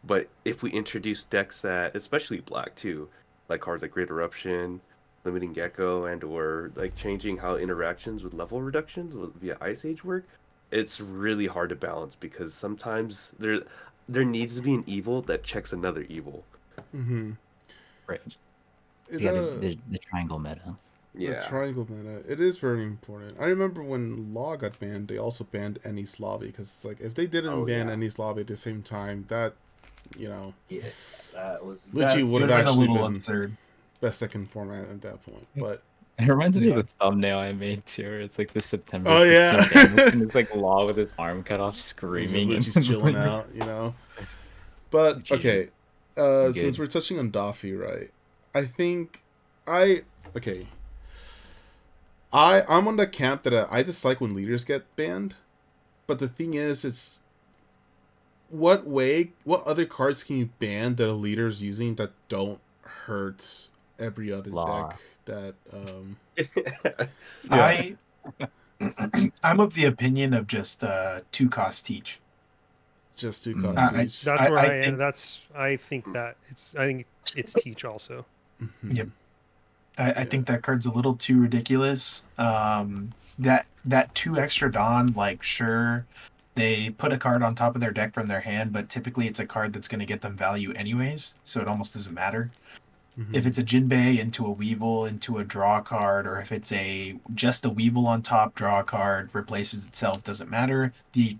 but if we introduce decks that, especially black too, like cards like Great Eruption, limiting Gecko, and or like changing how interactions with level reductions via Ice Age work, it's really hard to balance because sometimes there needs to be an evil that checks another evil. Mm-hmm. Right. Is Yeah, that the triangle meta. The triangle meta, it is very important. I remember when Law got banned, they also banned Ennis Lobby, because it's like, if they didn't ban Ennis Lobby at the same time, that, you know, Yeah, that was Lucci would have been a actually little been absurd. best second format at that point. But It reminds me Yeah. of the thumbnail I made too, where it's like the September Oh, 16th yeah. and it's like Law with his arm cut off just screaming. Lucci's and chilling like, out, you know. But Lucci okay, good. since we're touching on Doffy, right? I think okay. I'm on the camp that I dislike when leaders get banned, but the thing is, it's what other cards can you ban that a leader's using that don't hurt every other Law. deck that I'm of the opinion of just 2-cost teach. just do Mm. cost each. That's where I I am. think- I think it's teach also. Mhm. Yep. I think that card's a little too ridiculous. That 2 extra Dawn, like, sure, they put a card on top of their deck from their hand, but typically it's a card that's going to get them value anyways, so it almost doesn't matter. Mhm. If it's a Jinbei into a Weevil into a draw card, or if it's just a Weevil on top draw card replaces itself, doesn't matter.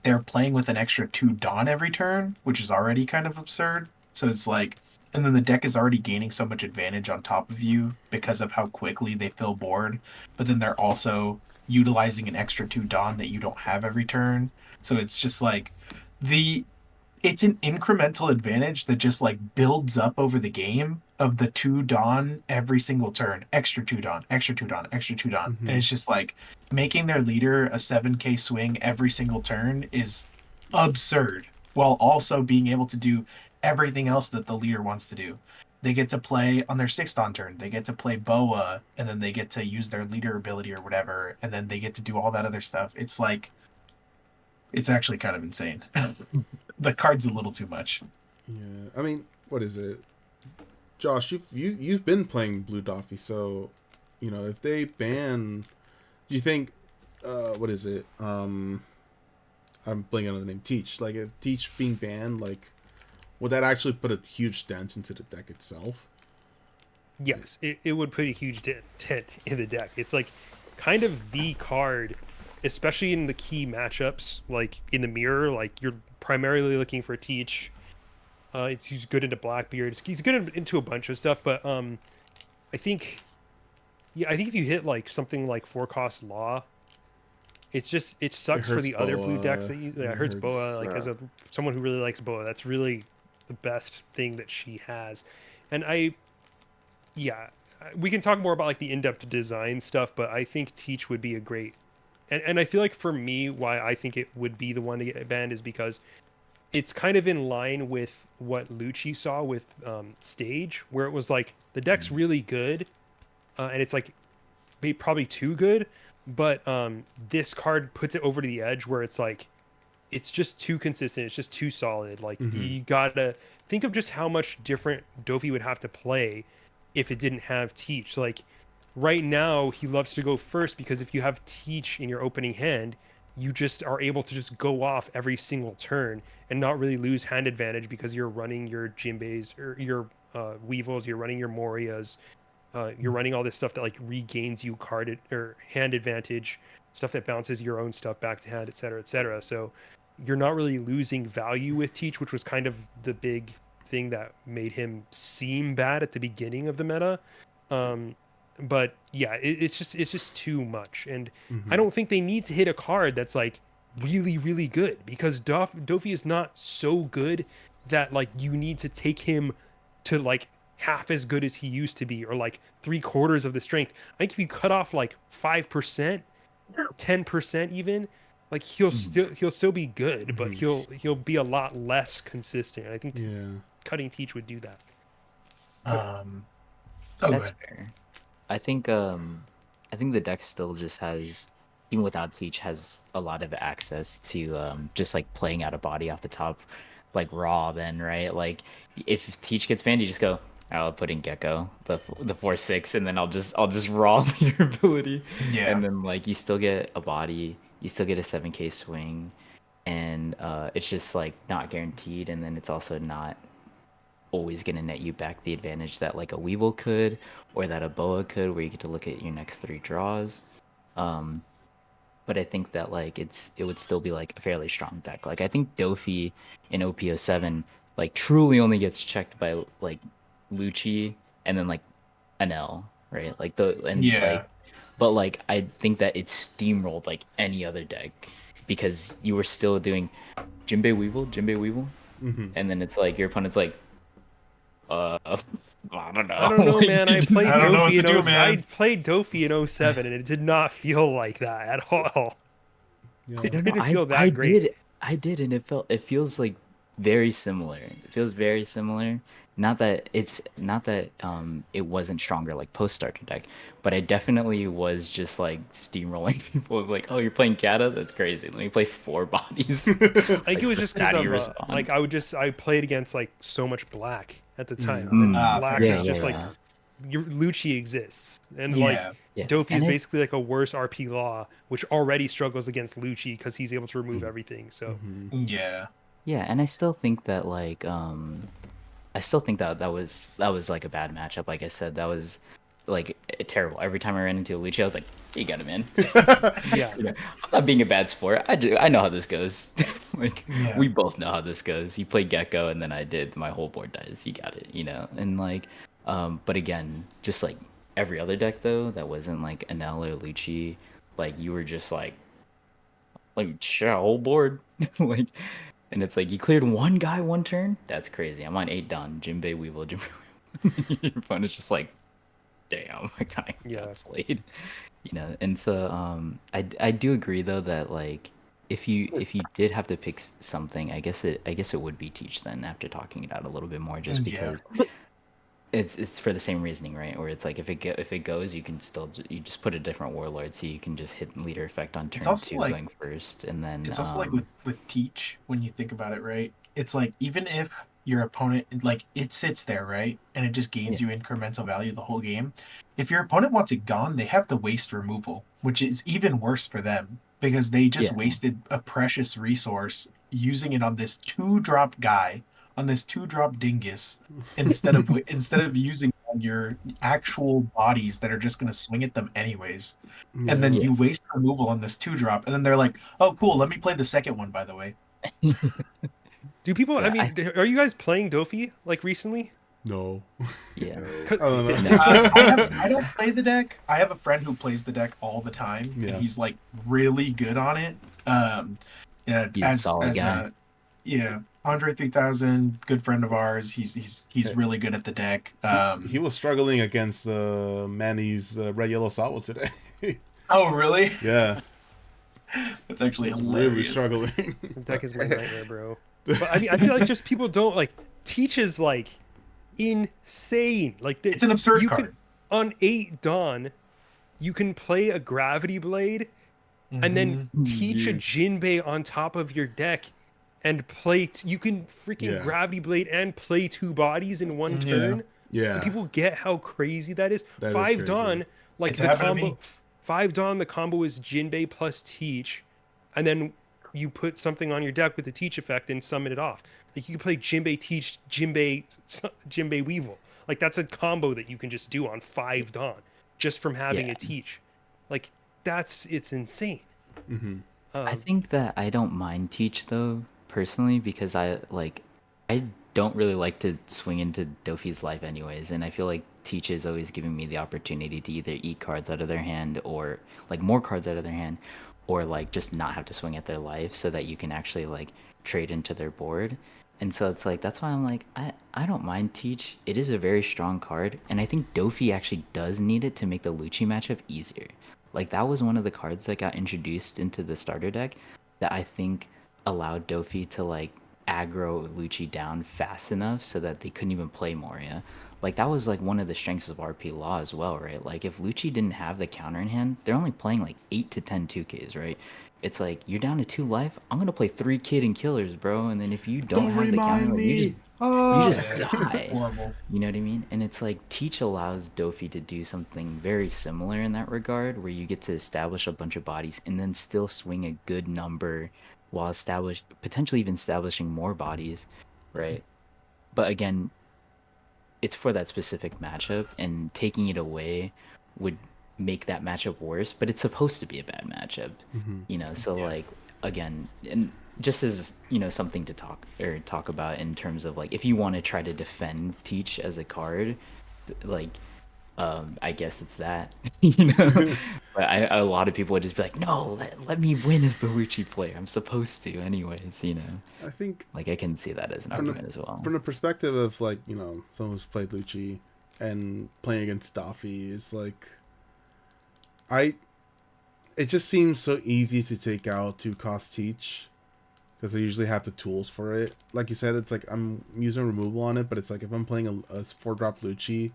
They're playing with an extra 2 Dawn every turn, which is already kind of absurd. So it's like, and then the deck is already gaining so much advantage on top of you because of how quickly they fill board. But then they're also utilizing an extra 2 Dawn that you don't have every turn. So it's just like it's an incremental advantage that just like builds up over the game of the 2 Dawn every single turn. Extra 2 Dawn, extra 2 Dawn, extra 2 Dawn. Mhm. And it's just like making their leader a 7k swing every single turn is absurd, while also being able to do everything else that the leader wants to do. They get to play on their 6th Dawn turn, they get to play Boa, and then they get to use their leader ability or whatever, and then they get to do all that other stuff. It's like, it's actually kind of insane. The card's a little too much. Yeah, I mean, what is it, Josh? You've been playing Blue Doffy, so you know if they ban, do you think, what is it? I'm blanking on the name. Teach, like if Teach being banned, like would that actually put a huge dent into the deck itself? Yes, it would put a huge dent in the deck. It's like kind of the card, especially in the key matchups, like in the mirror, like you're primarily looking for Teach. He's good into Blackbeard. He's good into a bunch of stuff, but I think if you hit like something like 4-cost Law, it sucks for the other blue decks that it hurts Boa. Like as someone who really likes Boa, that's really the best thing that she has, and we can talk more about like the in-depth design stuff, but I think Teach would be a great, and I feel like for me, why I think it would be the one to get banned is because it's kind of in line with what Lucci saw with Stage, where it was like the deck's really good, and it's like probably too good, but this card puts it over to the edge where it's like it's just too consistent, it's just too solid. Like you gotta think of just how much different Dofi would have to play if it didn't have Teach. Like right now he loves to go first because if you have Teach in your opening hand, you just are able to just go off every single turn and not really lose hand advantage because you're running your Jinbeis or your Weevils, you're running your Morias, you're running all this stuff that like regains you or hand advantage, stuff that bounces your own stuff back to hand, etc., etc. So you're not really losing value with Teach, which was kind of the big thing that made him seem bad at the beginning of the meta. But yeah, it's just too much, and I don't think they need to hit a card that's like really really good because Dofi is not so good that like you need to take him to like half as good as he used to be or like 3/4 of the strength. I think if you cut off like 5%, 10% even, like he'll still be good, but he'll be a lot less consistent. I think cutting Teach would do that. That's fair. I think the deck still just has, even without Teach, has a lot of access to just like playing out a body off the top, like raw. Then right, like if Teach gets banned, you just go, I'll put in Gecko, the 4/6, and then I'll just raw your ability. Yeah. And then like you still get a body, you still get a 7k swing, and it's just like not guaranteed, and then it's also not always going to net you back the advantage that like a Weevil could or that a Boa could, where you get to look at your next 3 draws. But I think that like it would still be like a fairly strong deck. Like I think Dofi in OPO7 like truly only gets checked by like Lucci and then like Anel, right? Like the and Yeah. like but like I think that it steamrolled like any other deck because you were still doing Jinbei Weevil, Mm-hmm. and then it's like your opponent's like I don't know. I don't know, Like, man. you I just- played I don't know what Dofi to do, in 0 man. I played Dofi in 07 and it did not feel like that at all. Yeah. It I don't know. didn't feel that great. I did, and it feels like very similar. It feels very similar. Not that it wasn't stronger like post starter deck, but I definitely was just like steamrolling people like, oh, you're playing Kata? That's crazy. Let me play 4 bodies. I think it was just because How do you of respond? like I played against like so much black at the time. Mm. And Ah, black fair is enough. just like yeah. your Lucci exists. And Yeah. like Yeah. Dofi is And basically like a worse RP Law, which already struggles against Lucci because he's able to remove Mm. everything. So Mm-hmm. Yeah. yeah, and I still think that like I still think that that was like a bad matchup. Like I said, that was like terrible. Every time I ran into a Luchi, I was like, "You got him in." yeah. You know, I'm not being a bad sport. I know how this goes. Like Yeah. we both know how this goes. You play Gecko, and then I did. My whole board dies. You got it. You know, and like, but again, just like every other deck though, that wasn't like Anel or Lucci. Like you were just like shit, whole board. Like, and it's like you cleared one guy 1 turn. That's crazy. I'm on 8 Don, Jinbei Weevil, Jinbei Weevil. Your fun is just like, damn, I kind of Yeah. got played, you know. And so, I do agree though that like if you did have to pick something, I guess it would be Teach then after talking it out a little bit more, just Yeah. because it's for the same reasoning, right? Where it's like if it goes, you can still you just put a different warlord, so you can just hit leader effect on It's turn also 2 like- going first, and then It's also like with Teach, when you think about it, right? It's like even if your opponent like it sits there, right? And it just gains you incremental value the whole game. If your opponent wants it gone, they have to waste removal, which is even worse for them because they just Yeah. wasted a precious resource using it on this 2-drop guy, on this 2-drop dingus, instead of using it on your actual bodies that are just going to swing at them anyways. And then Yeah. you waste removal on this 2-drop, and then they're like, "Oh, cool. Let me play the second one." By the way, Do people? Yeah, I mean, are you guys playing Dofi like recently? No. yeah. Cut- I don't know. No. It's like I don't play the deck. I have a friend who plays the deck all the time, Yeah. and he's like really good on it. Yeah, He's a solid guy. Yeah, Andre 3000, good friend of ours. He's really good at the deck. He was struggling against Manny's Red Yellow Sawa today. Oh, really? Yeah. That's actually He was really hilarious. struggling. the deck is my nightmare, bro. But I mean, I feel like just people don't like Teach is like insane. Like It's an absurd you card. Can, on 8 Dawn, you can play a Gravity Blade and then teach a Yes. Jinbei on top of your deck and play. You can freaking Yeah. Gravity Blade and play 2 bodies in 1 Yeah. turn. Yeah. And people get how crazy that is. That is 5 crazy. Dawn, like It's the happened to combo. me. 5 Dawn, the combo is Jinbei plus Teach, and then you put something on your deck with the Teach effect and summon it off. Like you can play Jinbei Teach, Jinbei Weevil. Like that's a combo that you can just do on 5 Dawn just from having Yeah. a Teach. Like it's insane. Mm-hmm. I think that I don't mind Teach though personally because I don't really like to swing into Dofi's life anyways, and I feel like Teach is always giving me the opportunity to either eat cards out of their hand or like more cards out of their hand, or like just not have to swing at their life so that you can actually like trade into their board. And so it's like that's why I'm like I don't mind Teach. It is a very strong card, and I think Dofi actually does need it to make the Lucci matchup easier. Like that was one of the cards that got introduced into the starter deck that I think allowed Dofi to like aggro Lucci down fast enough so that they couldn't even play Moria. Like that was like one of the strengths of RP Law as well, right? Like if Lucci didn't have the counter in hand, they're only playing like 8 to 10 2Ks, right? It's like you're down to 2 life. I'm gonna play 3 Kid and Killers, bro. And then if you don't have the counter, like, you just die. Horrible. You know what I mean? And it's like Teach allows Dofi to do something very similar in that regard, where you get to establish a bunch of bodies and then still swing a good number while potentially even establishing more bodies, right? But again, it's for that specific matchup, and taking it away would make that matchup worse. But it's supposed to be a bad matchup, Mm-hmm. you know. So Yeah. like again, and just as something to talk about in terms of like if you want to try to defend Teach as a card, like I guess it's that, you know. But a lot of people would just be like, no, let me win as the Lucci player. I'm supposed to, anyways, you know. I think Like I can see that as an from the argument as well. from the perspective of like someone who's played Lucci and playing against Daffy is like I it just seems so easy to take out 2-cost Teach because I usually have the tools for it. Like you said, it's like I'm using removal on it, but it's like if I'm playing a 4-drop Lucci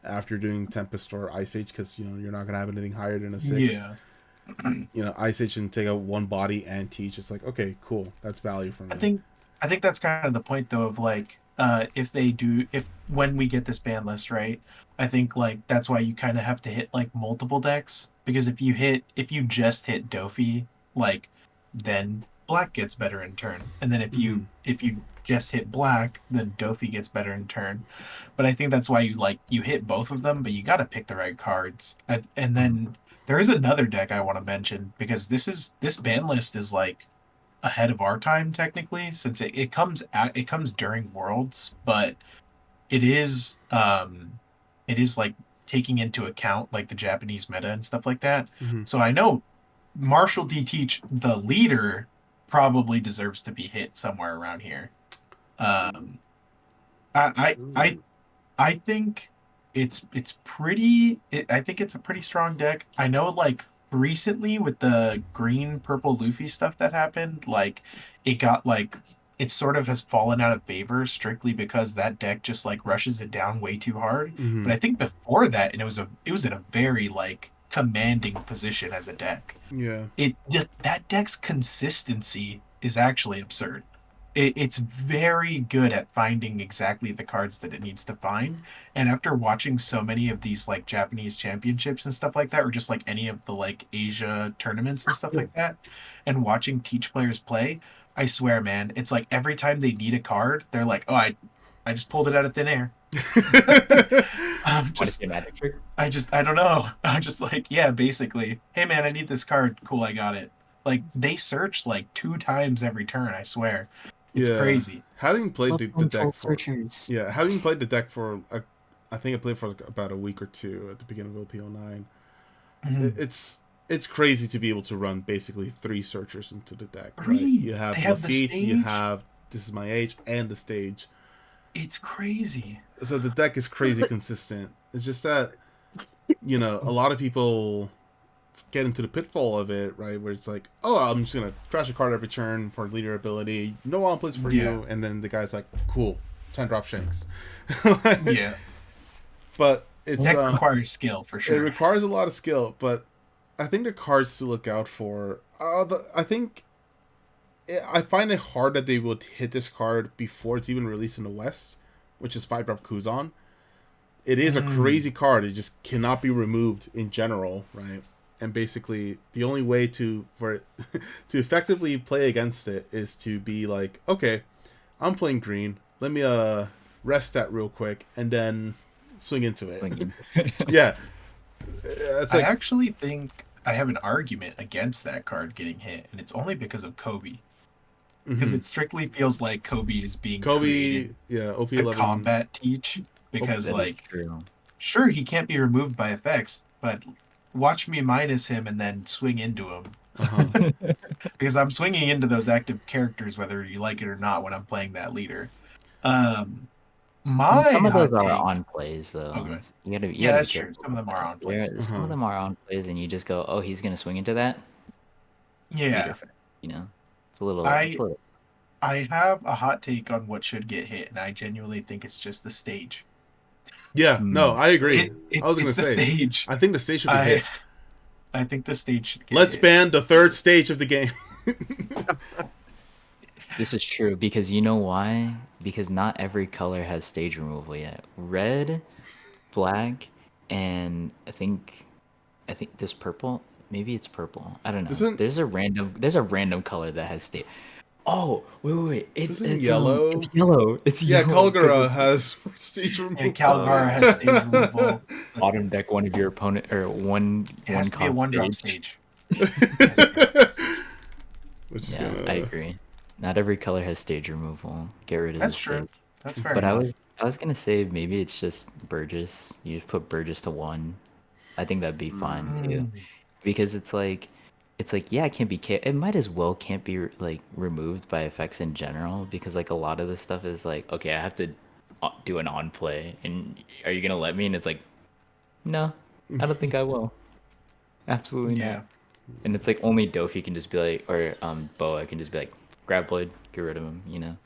after doing Tempest or Ice Age, because you're not gonna have anything higher than a 6. Yeah. Ice Age and take out 1 body and Teach. It's like, okay, cool, that's value for me. I think that's kind of the point though of like if when we get this ban list, right, I think like that's why you kind of have to hit like multiple decks, because if you just hit Dofi, like then black gets better in turn, and then if you just hit black, then Dofi gets better in turn. But I think that's why you hit both of them, but you got to pick the right cards. And then there is another deck I want to mention, because this ban list is like ahead of our time technically, since it comes during Worlds, but it is like taking into account like the Japanese meta and stuff like that. Mm-hmm. So I know Marshall D. Teach, the leader, probably deserves to be hit somewhere around here. I think I think it's a pretty strong deck. I know like recently with the green purple Luffy stuff that happened, like it got like it sort of has fallen out of favor strictly because that deck just like rushes it down way too hard. Mm-hmm. But I think before that, and it was in a very like commanding position as a deck. Yeah. That deck's consistency is actually absurd. It's very good at finding exactly the cards that it needs to find. And after watching so many of these like Japanese championships and stuff like that, or just like any of the like Asia tournaments and stuff like that, and watching Teach players play, I swear, man, it's like every time they need a card, they're like, "Oh, I just pulled it out of thin air." I'm Want to just see a magic trick? I don't know. I'm just like, yeah, basically. Hey man, I need this card. Cool, I got it. Like they search like 2 times every turn, I swear. It's crazy. Having played the deck for searchers. having played the deck for I think I played for like about a week or two at the beginning of OP09. It's crazy to be able to run basically 3 searchers into the deck. Right? You have They have the Lafitte, you stage. have This Is My Age, and the stage. It's crazy. So the deck is crazy consistent. It's just that a lot of people get into the pitfall of it, right? Where it's like, oh, I'm just gonna crash a card every turn for leader ability. No one plays for you, and then the guy's like, cool, 10-drop Shanks. Yeah. But it's Deck requires skill for sure. It requires a lot of skill, but I think the cards to look out for. I find it hard that they would hit this card before it's even released in the West, which is 5-drop Kuzan. It is a crazy card. It just cannot be removed in general, right? And basically, the only way to effectively play against it is to be like, okay, I'm playing green. Let me rest that real quick and then swing into it. Yeah, I actually think I have an argument against that card getting hit, and it's only because of Kobe. Because it strictly feels like Kobe is being created OP11 to combat Teach. Because sure, he can't be removed by effects, but watch me minus him and then swing into him. Because I'm swinging into those active characters whether you like it or not when I'm playing that leader. Some of those are on plays though. Okay. You gotta that's true. Some of them are on plays. Some of them are on plays, and you just go, "Oh, he's gonna swing into that." Yeah, it's a little. I have a hot take on what should get hit, and I genuinely think it's just the stage. Yeah, no, I agree. I was it's the stage. I think the stage should be hit. I think the stage should get Let's hit. ban the 3rd stage of the game. This is true because you know why? Because not every color has stage removal yet. Red, black, and I think this purple. Maybe it's purple. I don't know. There's a random color that has stage. Oh, wait. Isn't it It's yellow? it's yellow. It's Yeah, yellow. 'Cause Kalgara it's has stage removal. Yeah, Calgara has stage removal. bottom deck one of your opponent or one It has to be a cost one-drop stage. stage. Which is Yeah, gonna. I agree. Not every color has stage removal. Get rid of That's the true. stage. That's fair But enough. I was gonna say maybe it's just Burgess. You just put Burgess to 1. I think that'd be fine too, Mm. because it's like yeah, it can be it might as well can't be like removed by effects in general, because like a lot of this stuff is like, okay, I have to do an on play, and are you gonna let me? And it's like, no, I don't think I will. Absolutely Yeah. not. And it's like only Dofi can just be like, or Boa can just be like, grab blade, get rid of him, you know.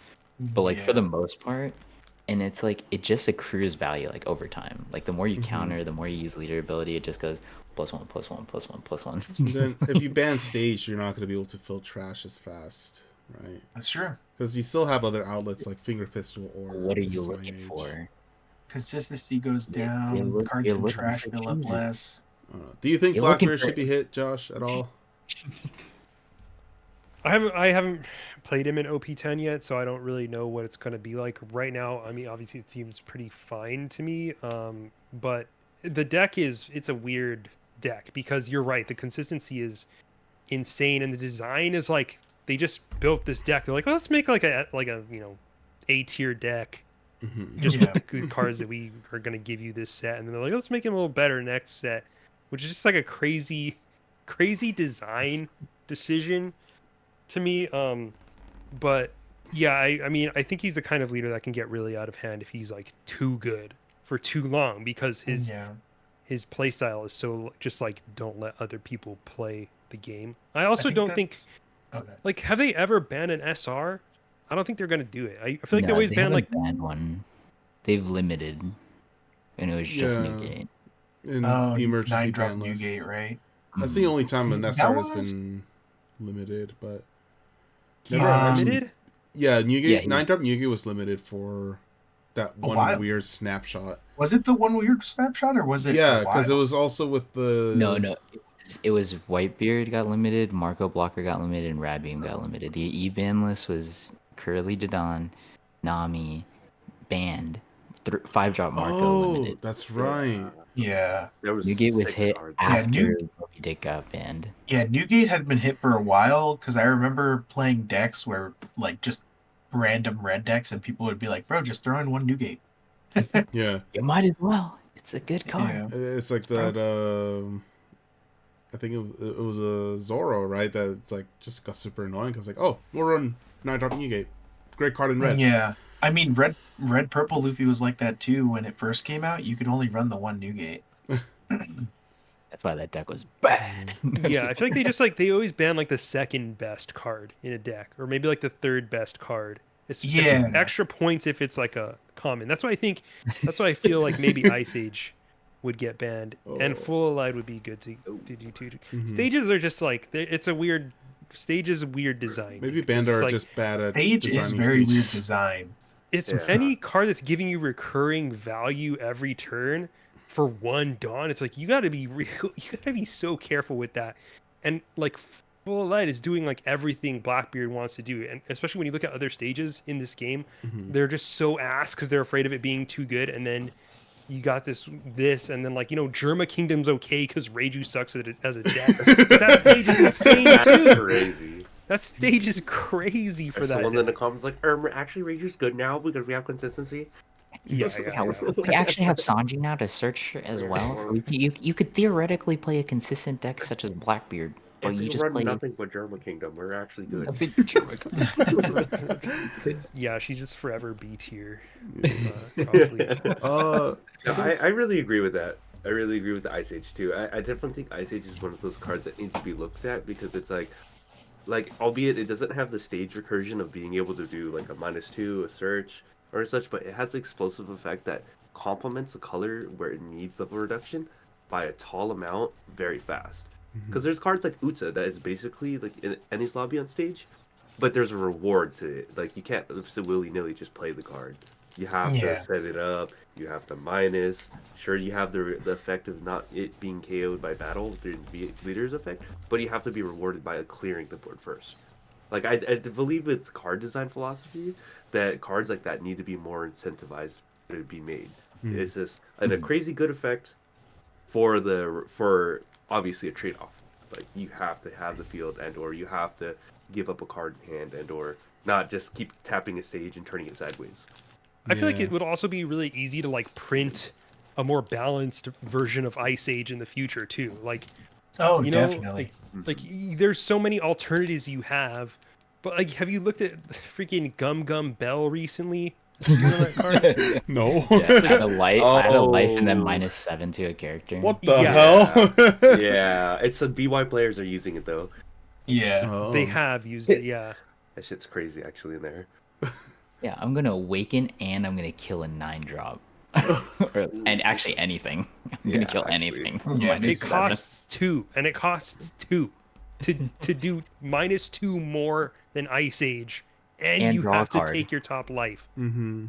But like for the Yeah. most part, and it's like it just accrues value like over time. Like the more you counter, the more you use leader ability, it just goes +1, +1, +1, +1. And then if you ban stage, you're not going to be able to fill trash as fast, right? That's true. Because you still have other outlets like Finger Pistol or What are This you Is My looking Age. for? Consistency goes You're down. Cards you're and looking trash for fill up chooses. less. Do you think You're looking Blackbeard for- should be hit, Josh, at all? I haven't played him in OP10 yet, so I don't really know what it's going to be like right now. I mean, obviously it seems pretty fine to me, but the deck it's a weird deck, because you're right, the consistency is insane, and the design is like they just built this deck. They're like, let's make like a A tier deck just Yeah. with the good cards that we are going to give you this set, and then they're like, let's make it a little better next set, which is just like a crazy design decision to me. But yeah, I mean, I think he's the kind of leader that can get really out of hand if he's like too good for too long, because his play style is so just like, don't let other people play the game. I also don't think Okay. like, have they ever banned an SR? I don't think they're gonna do it. I feel like they No, always ban haven't like banned one. They've limited, and it was just Yeah. Newgate. In the emergency 9-drop ban list. Newgate, right? That's the only time an That SR has was- been limited, but he's never actually- limited. yeah, Newgate he- 9-drop Newgate was limited for that A one while. weird snapshot. Was it the one weird snapshot, or was it? Yeah, because because it was also with the No, it was Whitebeard got limited, Marco Blocker got limited, and Radbeam got limited. The E-ban list was Curly Dodon, Nami, banned, 5-drop Marco Oh, limited. that's right. Yeah. There was Newgate was 6 hit cards. after Moby Dick got banned. Yeah, Newgate had been hit for a while, because I remember playing decks where like just random red decks, and people would be like, "Bro, just throw in one Newgate." Yeah, You might as well. It's a good card. Yeah. it's like that. I think it was a Zoro, right? That it's like just got super annoying because like, oh, we'll run 9-drop Newgate, great card in red. Yeah. I mean, red purple Luffy was like that too when it first came out. You could only run the one Newgate. That's why that deck was bad. Yeah, I feel like they always ban like the second best card in a deck, or maybe like the third best card. It's Yeah. extra points if it's like a common. That's why I feel like maybe Ice Age would get banned, and Oh. Full Allied would be good to do too. Mhm. Stages are just like it's a weird design. Maybe It's Banda are like, just bad at Stage is designing very weird stages. design. it's Yeah. any card that's giving you recurring value every turn for one Dawn. It's like you got to be so careful with that. And like Full Light is doing like everything Blackbeard wants to do, and especially when you look at other stages in this game, Mhm. they're just so ass because they're afraid of it being too good. And then you got this, and then like Germa Kingdom's okay because Reiju sucks at it as a deck. That stage is insane That's too. crazy. That stage is crazy for There's that. someone in the deck. comments like, actually, Rager's good now because we have consistency. Yeah. We actually have Sanji now to search as well. You could theoretically play a consistent deck such as Blackbeard, but If you we just run play nothing but Germa Kingdom, we're actually good. a big Yeah, she's just forever B tier. Yeah. Probably. No, I really agree with that. I really agree with the Ice Age too. I definitely think Ice Age is one of those cards that needs to be looked at because it's like, albeit it doesn't have the stage recursion of being able to do like a -2, a search, or such, but it has the explosive effect that complements the color where it needs level reduction by a tall amount very fast. Because there's cards like Utsa that is basically like in any lobby on stage, but there's a reward to it. Like you can't just willy-nilly just play the card. You have Yeah. to set it up. You have to minus. Sure, you have the effect of not it being KO'd by battle through the leader's effect, but you have to be rewarded by clearing the board first. Like I believe with card design philosophy that cards like that need to be more incentivized to be made. It's just a crazy good effect for obviously a trade off. Like you have to have the field and or you have to give up a card in hand and or not just keep tapping a stage and turning it sideways. I feel like Yeah. it would also be really easy to like print a more balanced version of Ice Age in the future too. Like, Oh, you know, definitely. there's so many alternatives you have. But like, have you looked at freaking Gum Bell recently? You know that card? No. Yeah, add a life and then Oh. -7 to a character. What the Yeah. hell? Yeah, it's the BY players are using it though. Yeah. Oh. They have used it, yeah. That shit's crazy actually in there. Yeah, I'm gonna awaken and I'm gonna kill a 9-drop. And actually anything. I'm gonna Yeah, kill actually. anything. Yeah, It makes -7. costs 2, and it costs 2 to do -2 more than Ice Age, and And you draw a have to card. take your top life. Mm-hmm.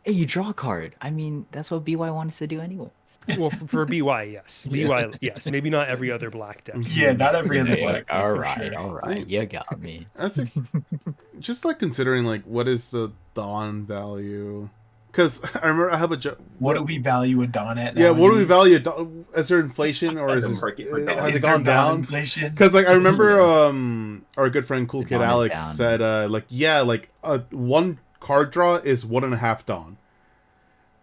Hey, you draw a card. I mean, that's what BY wants to do anyways. Well, for BY, yes. BY, yes. Maybe not every other black deck. Yeah, not every other Yeah, black deck, all for right, sure. all right. You got me. That's just like considering like what is the Dawn value? Because I remember I have a What do we value a Dawn at? yeah. What do we nowadays? value? Is there inflation or is The this, market for Dawn. has Is it there gone Dawn down? inflation? Because like I remember our good friend Cool The Kid Dawn is Alex down. said like yeah like one card draw is 1.5 Dawn.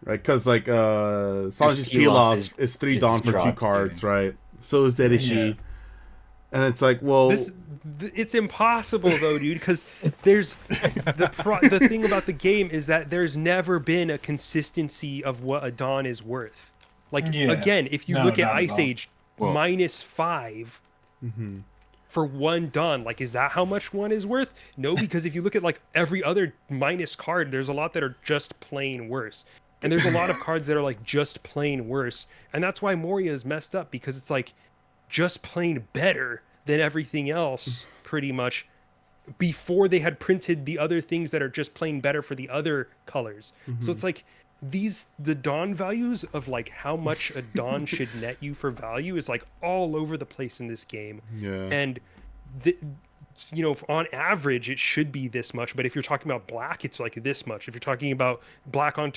Right, because like Sanji's Peel Peel Off Off is 3 is Dawn for draw 2 too. cards, right? So is Dedishi. Yeah. And it's like, well, It's impossible though, dude, because there's the thing about the game is that there's never been a consistency of what a Dawn is worth. Like Yeah. again, if you No, look at not at Ice all. Age, Well- -5 mhm. for one Dawn, like is that how much one is worth? No, because if you look at like every other minus card, there's a lot that are just plain worse. And there's a lot of cards that are like just plain worse. And that's why Moria is messed up, because it's like just plain better than everything else, pretty much, before they had printed the other things that are just plain better for the other colors. So it's like the Dawn values of like how much a Dawn should net you for value is like all over the place in this game. Yeah. And on average it should be this much, but if you're talking about black, it's like this much. If you're talking about black on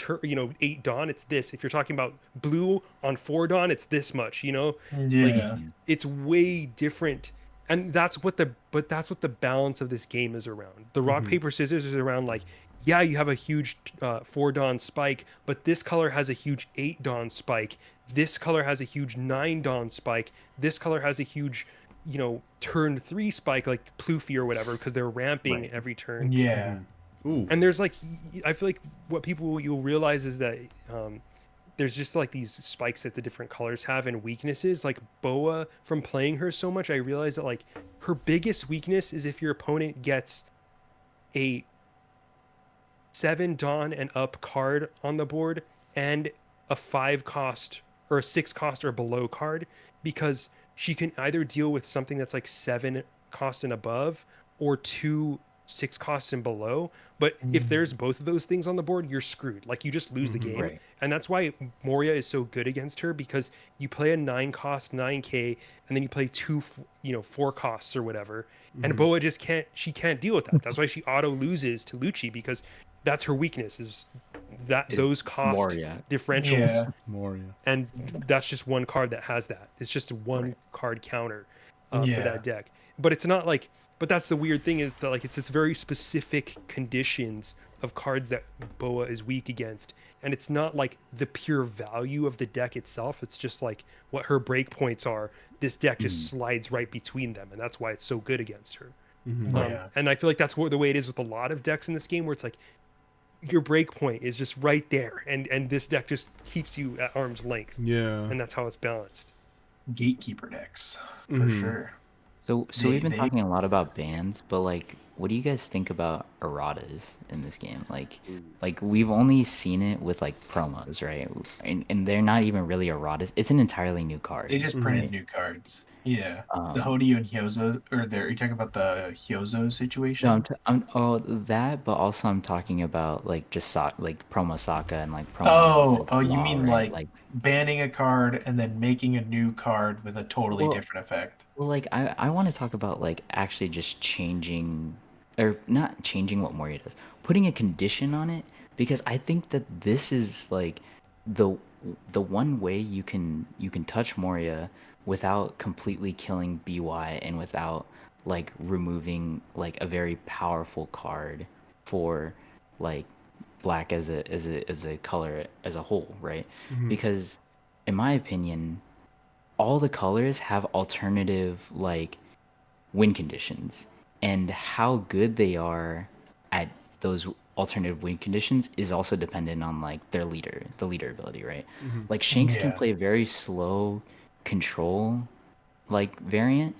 8 Dawn, it's this. If you're talking about blue on 4 Dawn, it's this much, Yeah. it's way different. And that's what the balance of this game is around. The rock paper scissors is around like, yeah, you have a huge 4 Dawn spike, but this color has a huge 8 Dawn spike. This color has a huge 9 Dawn spike. This color has a huge turn 3 spike, like Ploofy or whatever, because they're ramping every turn. Yeah. Ooh. And there's like, I feel like what you'll realize is that there's just like these spikes that the different colors have and weaknesses. Like Boa, from playing her so much, I realized that like her biggest weakness is if your opponent gets a 7 Dawn and up card on the board and a 5 cost or a 6 cost or below card, because she can either deal with something that's like 7 cost and above or 2 6 costs and below. But if there's both of those things on the board, you're screwed. Like you just lose the game. Right. And that's why Moria is so good against her, because you play a 9 cost 9k and then you play 2 4 costs or whatever. And Boa just can't deal with that. That's why she auto loses to Lucci, because that's her weakness, is that Is those cost Moria. differentials. Yeah. More, yeah. And that's just one card that has that. It's just a one card counter for Yeah. that deck. But it's not like, but that's the weird thing, is that like it's this very specific conditions of cards that Boa is weak against. And it's not like the pure value of the deck itself. It's just like what her breakpoints are. This deck just slides right between them. And that's why it's so good against her. Yeah. And I feel like that's the way it is with a lot of decks in this game, where it's like your breakpoint is just right there. And this deck just keeps you at arm's length. Yeah. And that's how it's balanced. Gatekeeper decks, for Mhm. sure. So They- we've been they- talking a lot about bans, but like, what do you guys think about erratas in this game? Like we've only seen it with like promos, right? And they're not even really erratas. It's an entirely new card. They just printed right? new cards. Yeah. Um, The Hodeo and Hyozo, are you talking about the Hyozo situation? No, that, but also I'm talking about like just like promo Sokka and like promo. Oh, you Law, mean right? like banning a card and then making a new card with a totally Well- different effect? Well, like I want to talk about like actually just changing or not changing what Moria does, putting a condition on it, because I think that this is like the the one way you can touch Moria without completely killing BY and without like removing like a very powerful card for like black as a color as a whole, right? Mhm. Because in my opinion, all the colors have alternative like win conditions, and how good they are at those alternative win conditions is also dependent on like their leader, the leader ability, right? Mhm. Like Shanks can Yeah. play very slow control like variant,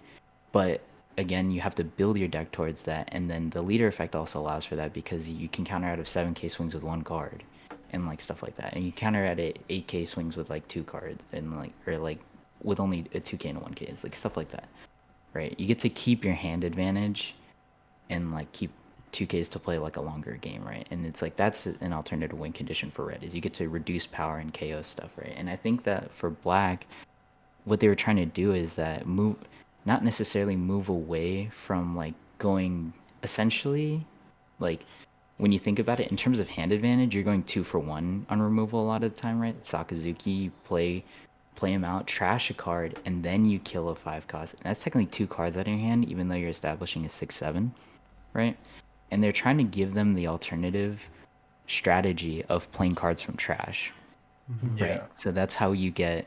but again, you have to build your deck towards that, and then the leader effect also allows for that because you can counter out of 7K swings with one card, and like stuff like that, and you counter out at 8K swings with like two cards, and like or like with only a 2K and a 1K, it's like stuff like that, right? You get to keep your hand advantage and like keep 2Ks to play like a longer game, right? And it's like that's an alternative win condition for red is you get to reduce power and KO stuff, right? And I think that for black, what they were trying to do is that move, not necessarily move away from like going essentially like when you think about it in terms of hand advantage, you're going 2 for 1 on removal a lot of the time, right? Sakazuki, play him out, trash a card, and then you kill a 5 cost. And that's technically 2 cards out of your hand, even though you're establishing a 6/7, right? And they're trying to give them the alternative strategy of playing cards from trash, right? Yeah. So that's how you get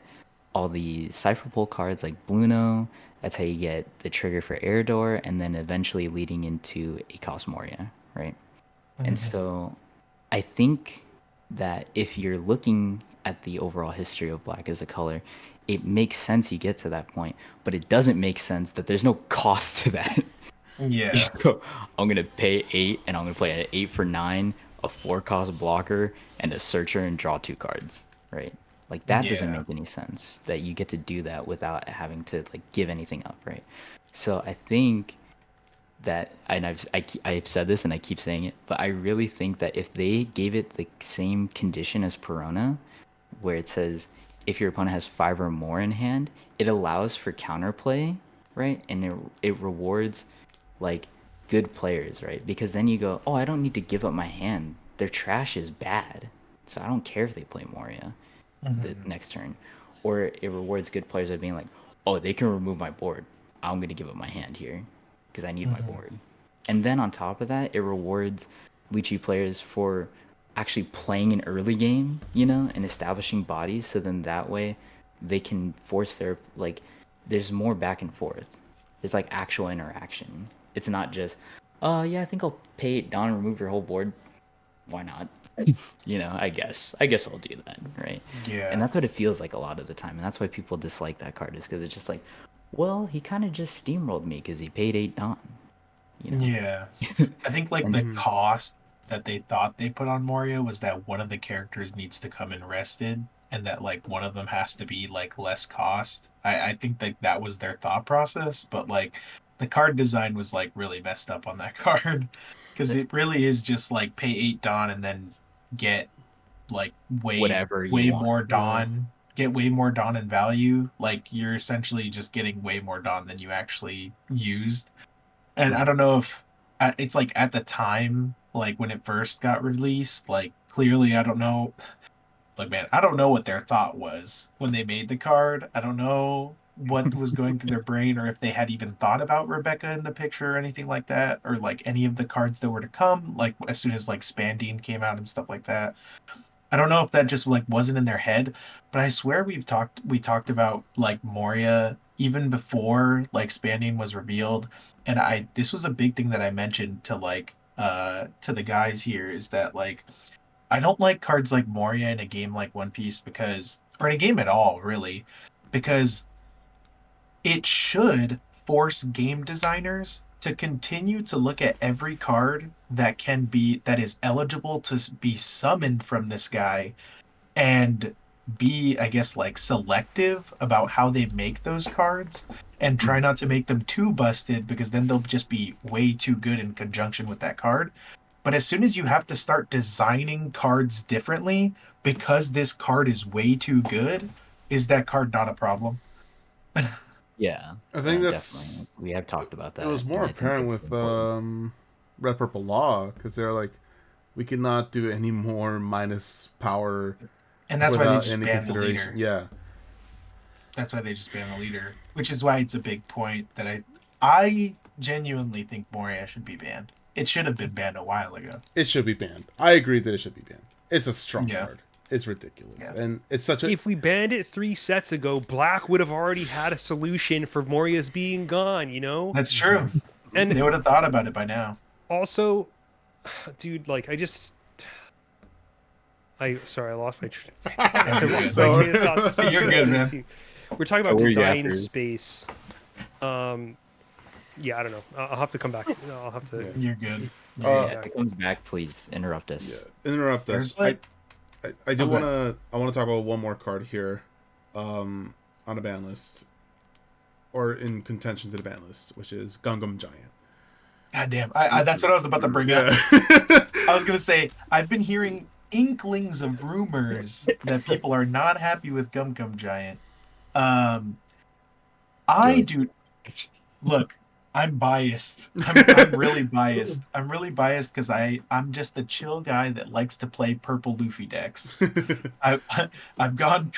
all the Cypher Pull cards like Bluno. That's how you get the trigger for Eridor, and then eventually leading into Akos Moria, right? And Mhm. so I think that if you're looking at the overall history of black as a color, it makes sense you get to that point, but it doesn't make sense that there's no cost to that. You Yeah. just go, I'm gonna pay 8 and I'm gonna play an 8 for 9, a 4 cost blocker, and a searcher and draw 2 cards, right? Like that doesn't Yeah. make any sense that you get to do that without having to like give anything up, right? So I think that, and I've said this and I keep saying it, but I really think that if they gave it the same condition as Perona, where it says if your opponent has 5 or more in hand, it allows for counterplay, right? And it rewards like good players, right? Because then you go, oh, I don't need to give up my hand. Their trash is bad, so I don't care if they play Moria the Mhm. next turn. Or it rewards good players by being like, oh, they can remove my board. I'm gonna give up my hand here because I need my Mhm. board. And then on top of that, it rewards Lychee players for actually playing an early game, you know, and establishing bodies. So then that way they can force their like. There's more back and forth. There's like actual interaction. It's not just, yeah, I think I'll pay it down and remove your whole board. Why not? You know, I guess I'll do that, right? And Yeah. that's what it feels like a lot of the time, and that's why people dislike that card is because it's just like, well, he kind of just steamrolled me because he paid 8 Don, you know. Yeah. I think like And the Mhm. cost that they thought they put on Moria was that one of the characters needs to come in rested and that like one of them has to be like less cost. I think that that was their thought process, but like the card design was like really messed up on that card because it really is just like pay 8 Dawn and then get like whatever you way want. more Yeah. Dawn, get way more Dawn in value. Like you're essentially just getting way more Dawn than you actually used. And I Right. don't know if it's like at the time, like when it first got released, like clearly, I don't know. Like, man, I don't know what their thought was when they made the card. I don't know what was going through their brain or if they had even thought about Rebecca in the picture or anything like that, or like any of the cards that were to come, like as soon as like Spandine came out and stuff like that. I don't know if that just like wasn't in their head, but I swear we talked about like Moria even before like Spanding was revealed. And I this was a big thing that I mentioned to the guys here is that like I don't like cards like Moria in a game like One Piece because or in a game at all, really, because it should force game designers to continue to look at every card that is eligible to be summoned from this guy and be, I guess, like selective about how they make those cards and try Mhm. not to make them too busted because then they'll just be way too good in conjunction with that card. But as soon as you have to start designing cards differently because this card is way too good, is that card not a problem? Yeah, I think no, definitely. that's We have talked about it that, was more and I think apparent that's with important. red purple law because they're like, we cannot do any more minus power And that's why they without just any banned the consideration. leader. Yeah. That's why they just banned the leader, which is why it's a big point that I genuinely think Moria should be banned. It should have been banned a while ago. It should be banned. I agree that it should be banned. It's a strong card. It's ridiculous. Yeah. And it's such a... If we banned it 3 sets ago, Black would have already had a solution for Moria's being gone, you know? That's true. And they would have thought about it by now. also, dude, like, sorry, I lost my I lost my train of thought. You're good, man. We're talking about Where you design after? space. Yeah, I don't know. I'll have to come back. I'll have to. You're good. Yeah, if it comes back, please interrupt us. Yeah, interrupt us. There's, like- I do Okay. want to talk about one more card here, on the ban list, or in contention to the ban list, which is Gungam Giant. God damn. I that's what I was about to bring up. Yeah. I was gonna say I've been hearing inklings of rumors that people are not happy with Gum Gum Giant. Look, I'm biased. I'm really biased. I'm really biased because I'm just a chill guy that likes to play purple Luffy decks. I've gone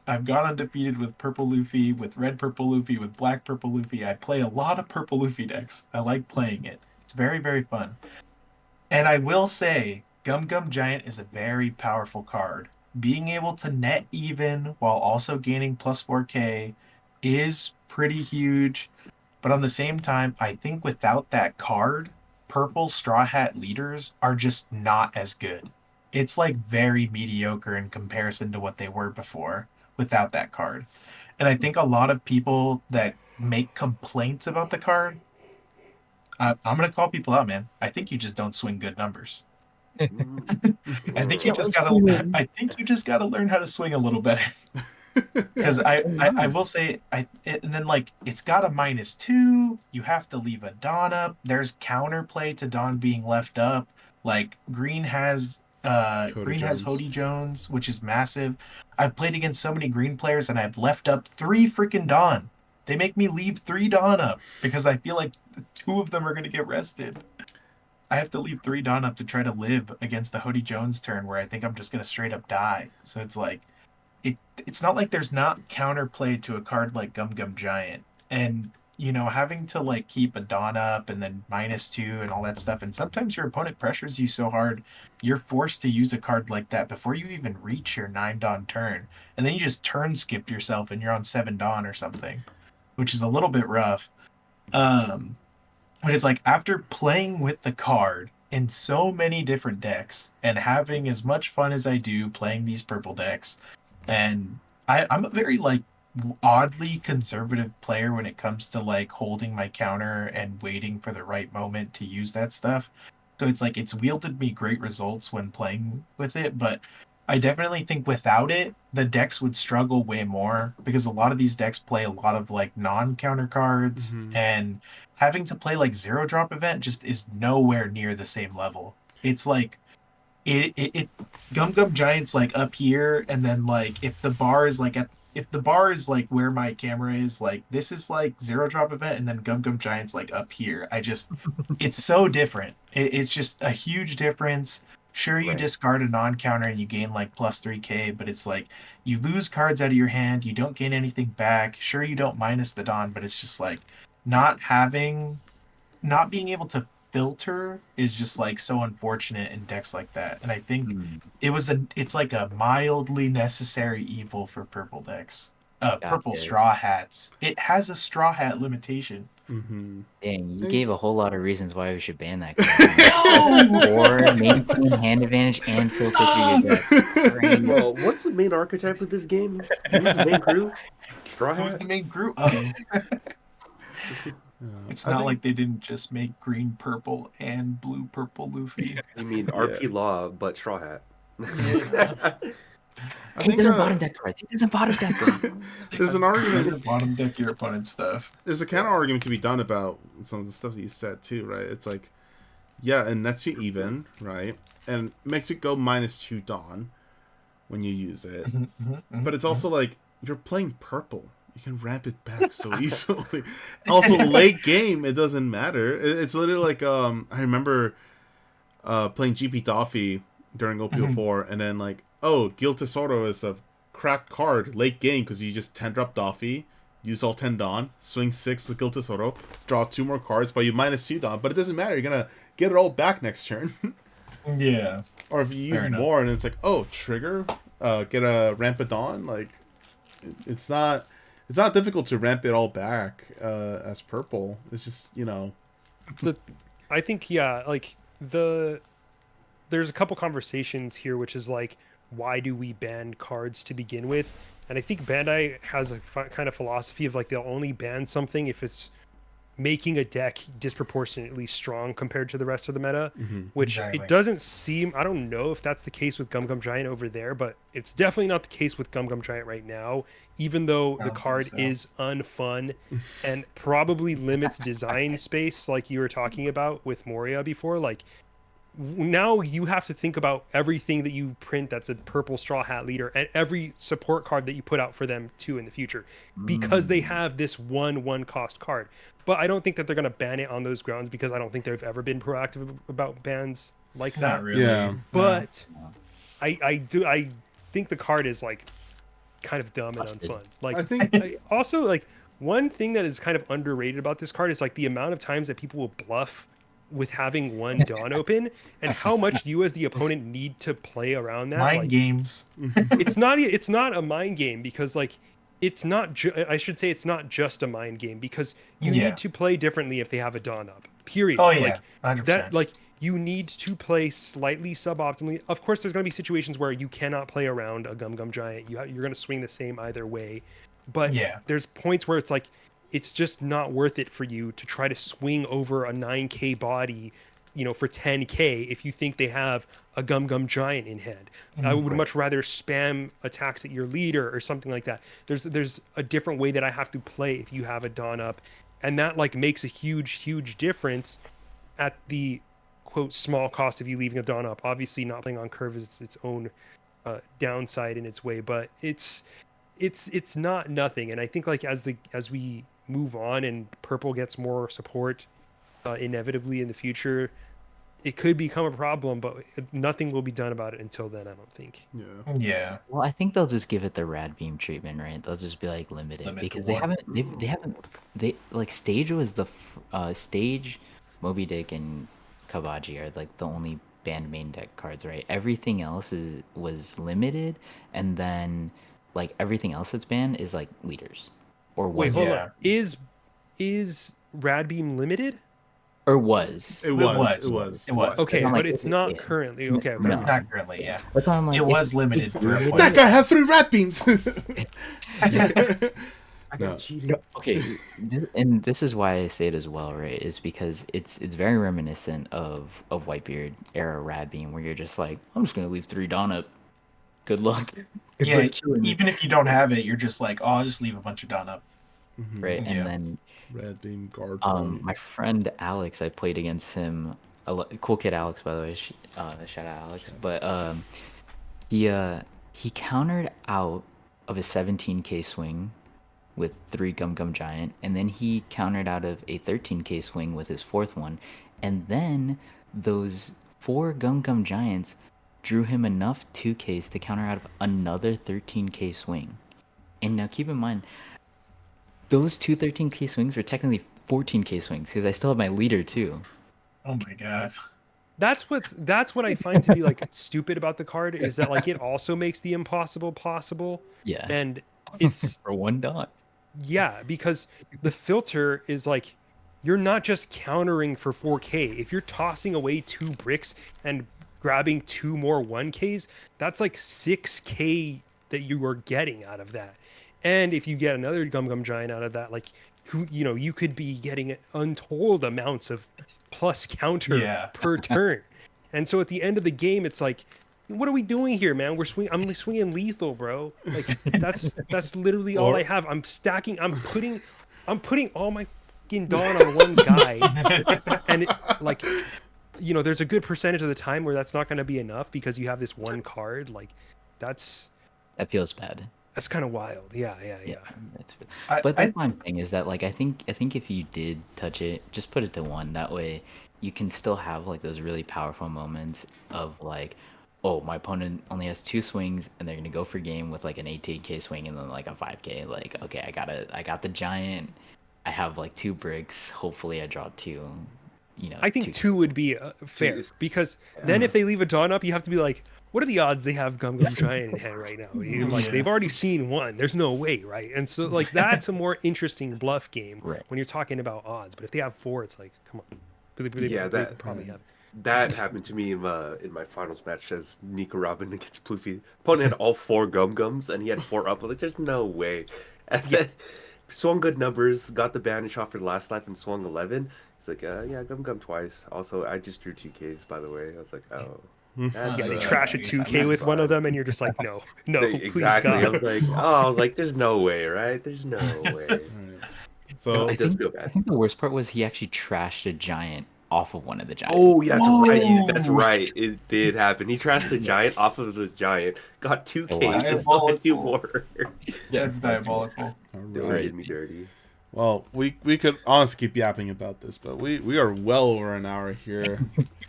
undefeated with purple Luffy, with red purple Luffy, with black purple Luffy. I play a lot of purple Luffy decks. I like playing it. It's very, very fun. And I will say, Gum Gum Giant is a very powerful card. Being able to net even while also gaining plus 4k is pretty huge. But on the same time, I think without that card, purple Straw Hat leaders are just not as good. It's like very mediocre in comparison to what they were before without that card. And I think a lot of people that make complaints about the card, I'm going to call people out, man. I think you just don't swing good numbers. I think you just gotta learn how to swing a little better. Because I will say and then like it's got a -2. You have to leave a Dawn up. There's counterplay to Dawn being left up. Like green has Hody Jones, which is massive. I've played against so many green players and I've left up 3 freaking Dawn. They make me leave 3 Dawn up because I feel like 2 of them are gonna get rested. I have to leave 3 Dawn up to try to live against the Hody Jones turn where I think I'm just gonna straight up die. So it's like it's not like there's not counterplay to a card like Gum Gum Giant. And you know, having to like keep a Dawn up and then -2 and all that stuff, and sometimes your opponent pressures you so hard you're forced to use a card like that before you even reach your 9 Dawn turn. And then you just turn skip yourself and you're on 7 Dawn or something, which is a little bit rough. But it's like after playing with the card in so many different decks and having as much fun as I do playing these purple decks, and I'm a very like oddly conservative player when it comes to like holding my counter and waiting for the right moment to use that stuff. So it's like it's wielded me great results when playing with it, but I definitely think without it, the decks would struggle way more because a lot of these decks play a lot of like non-counter cards, and having to play like 0 drop event just is nowhere near the same level. It's like it Gum Gum Giant's like up here, and then like if the bar is like where my camera is, like this is like 0 drop event, and then Gum Gum Giant's like up here. It's so different. It's just a huge difference. Sure, you discard a non-counter and you gain like plus 3k, but it's like you lose cards out of your hand, you don't gain anything back. Sure, you don't minus the Dawn, but it's just like not being able to filter is just like so unfortunate in decks like that. And I think it's like a mildly necessary evil for purple decks. Purple Straw Hats. It has a Straw Hat limitation. Dang, you gave a whole lot of reasons why we should ban that card. Or maintain hand advantage and filter through your deck. Crazy. Well, what's the main archetype of this game? Who's the main crew? Straw Who's Hat? the main group? It's not like they didn't just make green purple and blue purple Luffy. You mean RP Law, but Straw Hat. He doesn't bottom deck cards. He doesn't bottom deck cards. There's an It argument. doesn't bottom deck your opponent's stuff. There's a counter argument to be done about some of the stuff that you said too, right? It's like, yeah, it nets you even, right? And makes it go -2 Dawn when you use it. But it's also like you're playing purple. you can ramp it back so easily. Also, late game, it doesn't matter. It's literally like I remember playing GP Toffee during OPO4, and then like, oh, Gil Tesoro is a cracked card late game because you just 10 drop Toffee, use all 10 Dawn, swing 6 with Gil Tesoro, draw 2 more cards, but you minus 2 Dawn. But it doesn't matter. You're gonna get it all back next turn. Yeah. Or if you use Fair enough. more, and it's like, oh, trigger, get a ramp it Dawn. Like, it's not difficult to ramp it all back as purple. It's just, you know. I think like there's a couple conversations here, which is like, why do we ban cards to begin with? And I think Bandai has a kind of philosophy of like, they'll only ban something if it's making a deck disproportionately strong compared to the rest of the meta, which Exactly. it doesn't seem, I don't know if that's the case with Gum Gum Giant over there, but it's definitely not the case with Gum Gum Giant right now, even though the don't card think so. is unfun and probably limits design space, like you were talking about with Moria before. Like, now you have to think about everything that you print that's a purple Straw Hat leader and every support card that you put out for them too in the future, because they have this one cost card. But I don't think that they're going to ban it on those grounds, because I don't think they've ever been proactive about bans like that. Not really. Yeah. But I think the card is like kind of dumb and Busted. unfun. Like, I think also, like, one thing that is kind of underrated about this card is like the amount of times that people will bluff with having one Dawn open, and how much you as the opponent need to play around that. Mind Like, games. it's not a mind game, because like, it's not I should say it's not just a mind game, because you Yeah. need to play differently if they have a Dawn up, period. Oh yeah, Like, 100%. that, like, you need to play slightly suboptimally. Of course, there's going to be situations where you cannot play around a Gum Gum Giant. You're going to swing the same either way. But Yeah. there's points where it's like, it's just not worth it for you to try to swing over a 9k body, you know, for 10k if you think they have a Gum Gum Giant in hand. I would much rather spam attacks at your leader or something like that. There's a different way that I have to play if you have a Dawn up, and that like makes a huge difference at the quote small cost of you leaving a Dawn up. Obviously, not playing on curve is its own downside in its way, but it's not nothing. And I think like as we move on and purple gets more support inevitably in the future, it could become a problem, but nothing will be done about it until then, I don't think. yeah. Yeah. Well, I think they'll just give it the rad beam treatment, right? They'll just be like limited Limit to because they one. haven't they like Stage was the Stage, Moby Dick, and Kabaji are like the only banned main deck cards, right? Everything else was limited, and then like everything else that's banned is like leaders, or Wait, was hold Yeah. on. Is Radbeam limited? or was. It was. was. It was. Okay, I'm like, but it's not currently. Okay. No. Not currently, yeah. That's why I'm like, It was limited for a point. That guy had 3 rat beams. I No. got cheated. Okay, and this is why I say it as well, right? Is because it's very reminiscent of Whitebeard era Rad Beam, where you're just like, I'm just gonna leave 3 Dawn up. Good luck. Good Yeah, luck killing me. even if you don't have it, you're just like, oh, I'll just leave a bunch of Dawn up. Right, Yeah. and then Red beam guard. my friend Alex, I played against him. Cool kid Alex, by the way. Shout out Alex. But he countered out of a 17k swing with 3 Gum Gum Giant, and then he countered out of a 13k swing with his 4th one, and then those 4 Gum Gum Giants drew him enough 2ks to counter out of another 13k swing. And now keep in mind, those 2 13k swings were technically 14k swings, because I still have my leader too. Oh my god. That's what I find to be like stupid about the card, is that like it also makes the impossible possible. Yeah. And it's For 1 dot. yeah, because the filter is like, you're not just countering for 4k. If you're tossing away 2 bricks and grabbing 2 more 1ks, that's like 6k that you are getting out of that. And if you get another Gum Gum Giant out of that, like, you could be getting untold amounts of plus counter Yeah. per turn. And so at the end of the game, it's like, what are we doing here, man? I'm swinging lethal, bro. Like, that's literally all I have. I'm stacking. I'm putting all my fucking Dawn on one guy, and it, like, there's a good percentage of the time where that's not going to be enough because you have this one card. Like, That feels bad. That's kind of wild. Yeah. That's, I, but I that's one thing is that like I think if you did touch it, just put it to 1. That way you can still have like those really powerful moments of like, oh, my opponent only has 2 swings and they're gonna go for game with like an 18k swing and then like a 5k. Like, okay, I got the giant. I have like 2 bricks. Hopefully I draw 2. I think 2. 2 would be fair Jeez. because then if they leave a Dawn up, you have to be like, what are the odds they have Gum Gum Giant in hand right now? Like Yeah. they've already seen 1. There's no way, right? And so like that's a more interesting bluff game Right. when you're talking about odds. But if they have 4, it's like, come on. Yeah, They that- probably have. That happened to me in my finals match as Nico Robin against Ploofy. Opponent had all 4 Gum Gums and he had 4 up. I was like, there's no way. And then swung good numbers, got the banish off for the last life and swung 11. He's like, yeah, Gum Gum twice. Also, I just drew 2Ks, by the way. I was like, oh. That's, Yeah, they Uh, trash a nice, 2K with nice. one of them, and you're just like, no, please exactly. I God. was like, there's no way, right? There's no way. Right. So I does think feel bad. I think the worst part was he actually trashed a giant off of one of the giants. Oh, yeah, that's right. That's Whoa. right. It did happen. He trashed the giant off of his giant, got 2 Oh, wow. Ks, and still had 2 Diabolical. more. That's diabolical. all They right. did me dirty. Well, we could honestly keep yapping about this, but we are well over an hour here.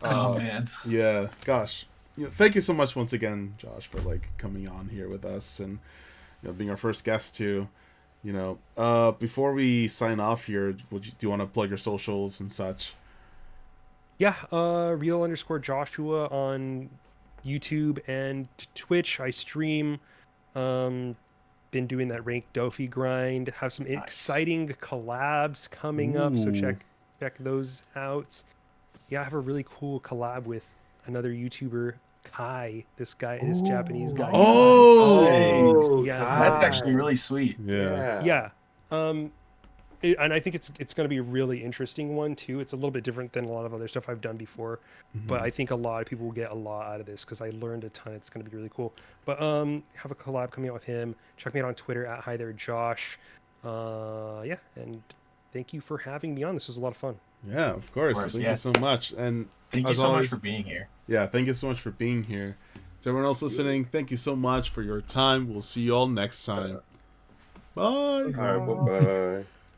Oh man. Yeah, gosh. Thank you so much once again, Josh, for like coming on here with us and being our first guest too. Before we sign off here, do you want to plug your socials and such? Yeah, real_Joshua on YouTube and Twitch. I stream. Been doing that ranked Dofi grind. Have some Nice. exciting collabs coming up, so Ooh. check those out. Yeah, I have a really cool collab with another YouTuber, Kai. This Japanese guy. Oh, Yeah, That's actually really sweet. yeah. Yeah. And I think it's going to be a really interesting one too. It's a little bit different than a lot of other stuff I've done before, but I think a lot of people will get a lot out of this because I learned a ton. It's going to be really cool. But have a collab coming out with him. Check me out on Twitter at Hi There Josh. Yeah, and thank you for having me on. This was a lot of fun. Yeah, of course. Thank yeah. you so much. And Thank you as so always, much for being here. Yeah, thank you so much for being here. To everyone else listening, thank you so much for your time. We'll see you all next time. Bye. All right, bye-bye.